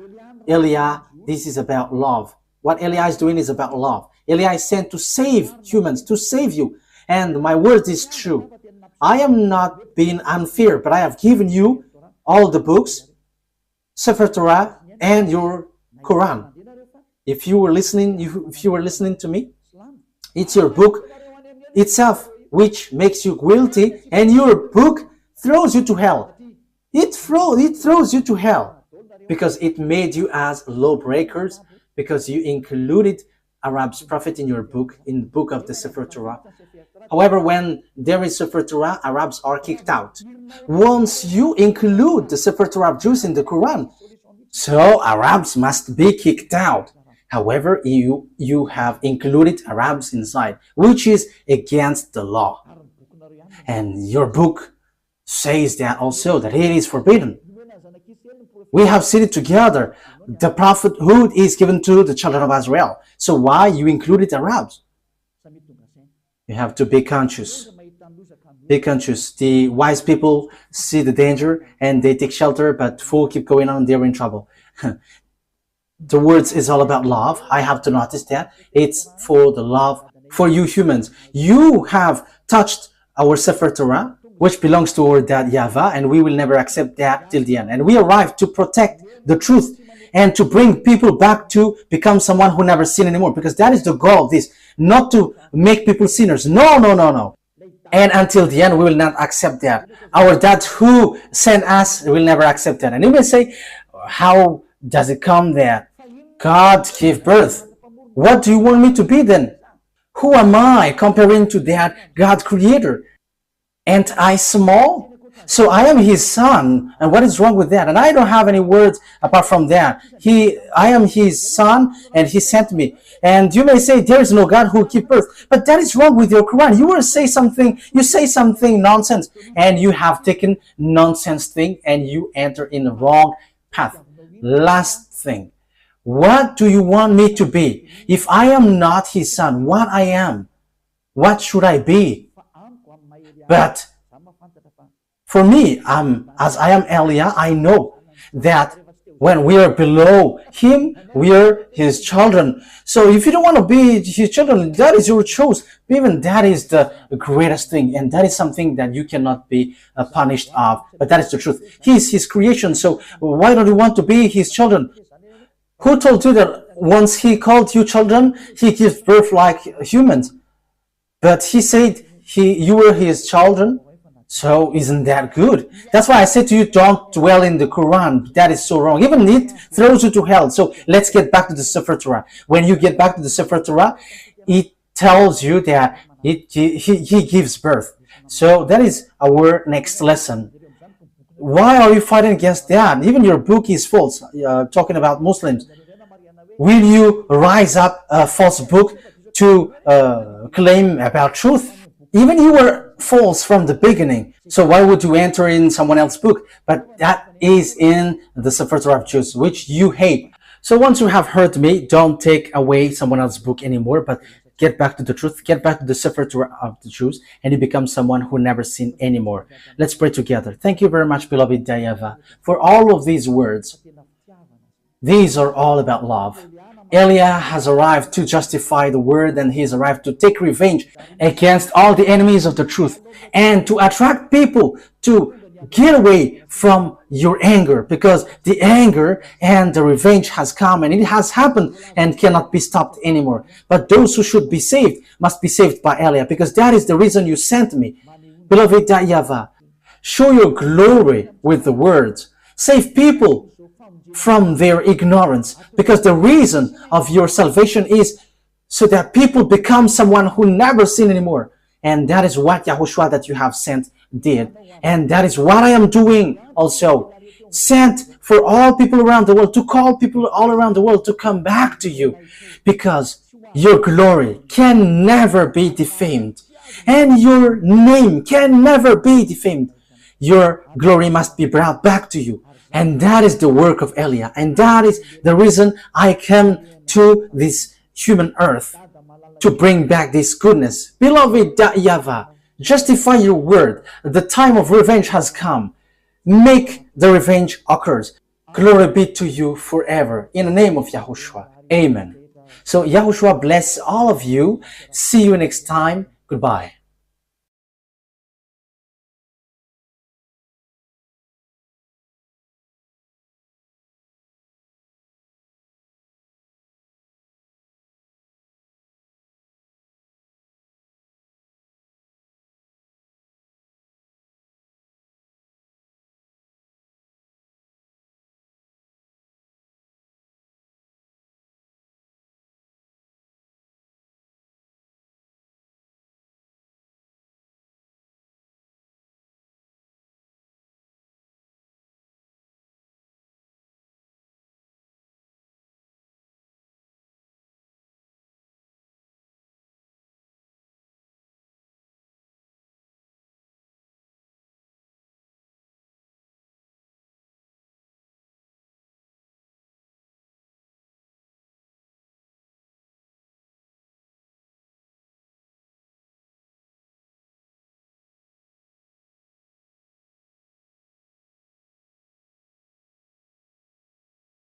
Eliah, this is about love. What Eliah is doing is about love. Eliah is sent to save humans, to save you. And my word is true. I am not being unfair, but I have given you all the books, Sefer Torah, and your Quran. If you were listening to me, it's your book itself which makes you guilty, and your book throws you to hell. It throws you to hell because it made you as lawbreakers, because you included Arab's prophet in your book, in the book of the Sefer Torah. However, when there is Sefer Torah, Arabs are kicked out. Once you include the Sefer Torah of Jews in the Quran, so Arabs must be kicked out. However, you have included Arabs inside, which is against the law. And your book says that also, that it is forbidden. We have seen it together. The prophethood is given to the children of Israel. So why you included Arabs? You have to be conscious. Be conscious. The wise people see the danger and they take shelter, but fools keep going on, they're in trouble. The words is all about love. I have to notice that. It's for the love for you humans. You have touched our Sefer Torah, which belongs to our dad YAHVAH, and we will never accept that till the end. And we arrive to protect the truth and to bring people back to become someone who never sin anymore, because that is the goal of this, not to make people sinners. No. And until the end, we will not accept that. Our dad who sent us will never accept that. And you may say, how does it come that God gave birth? What do you want me to be then? Who am I comparing to that God creator? Ain't I small? So I am his son, and what is wrong with that? And I don't have any words apart from that. I am his son, and he sent me. And you may say there is no God who will give birth, but that is wrong with your Quran. You say something nonsense, and you have taken nonsense thing, and you enter in the wrong path. Last thing, what do you want me to be? If I am not his son, what I am? What should I be? But for me, as I am Eliah, I know that when we are below him, we are his children. So if you don't want to be his children, that is your choice. Even that is the greatest thing, and that is something that you cannot be punished of. But that is the truth. He is his creation, so why don't you want to be his children? Who told you that once he called you children, he gives birth like humans? But he said you were his children. So isn't that good? That's why I said to you, don't dwell in the Quran. That is so wrong. Even it throws you to hell. So let's get back to the Sefer Torah. When you get back to the Sefer Torah, it tells you that he gives birth. So that is our next lesson. Why are you fighting against that? Even your book is false, talking about Muslims. Will you rise up a false book to claim about truth. Even you were false from the beginning. So why would you enter in someone else's book? But that is in the Sefer Torah of Jews, which you hate. So once you have heard me, don't take away someone else's book anymore, but get back to the truth, get back to the Sefer Torah of the Jews, and you become someone who never sinned anymore. Let's pray together. Thank you very much, beloved YAHVAH, for all of these words. These are all about love. Eliah has arrived to justify the word, and he has arrived to take revenge against all the enemies of the truth and to attract people to get away from your anger, because the anger and the revenge has come, and it has happened and cannot be stopped anymore. But those who should be saved must be saved by Eliah, because that is the reason you sent me. Beloved YAHVAH, show your glory with the words. Save people from their ignorance, because the reason of your salvation is so that people become someone who never sin anymore. And that is what YAHOSHUAH that you have sent did. And that is what I am doing also. Sent for all people around the world, to call people all around the world to come back to you, because your glory can never be defamed and your name can never be defamed. Your glory must be brought back to you. And that is the work of Eliah. And that is the reason I came to this human earth, to bring back this goodness. Beloved YAHVAH, justify your word. The time of revenge has come. Make the revenge occurs. Glory be to you forever. In the name of YAHOSHUAH. Amen. So YAHOSHUAH bless all of you. See you next time. Goodbye.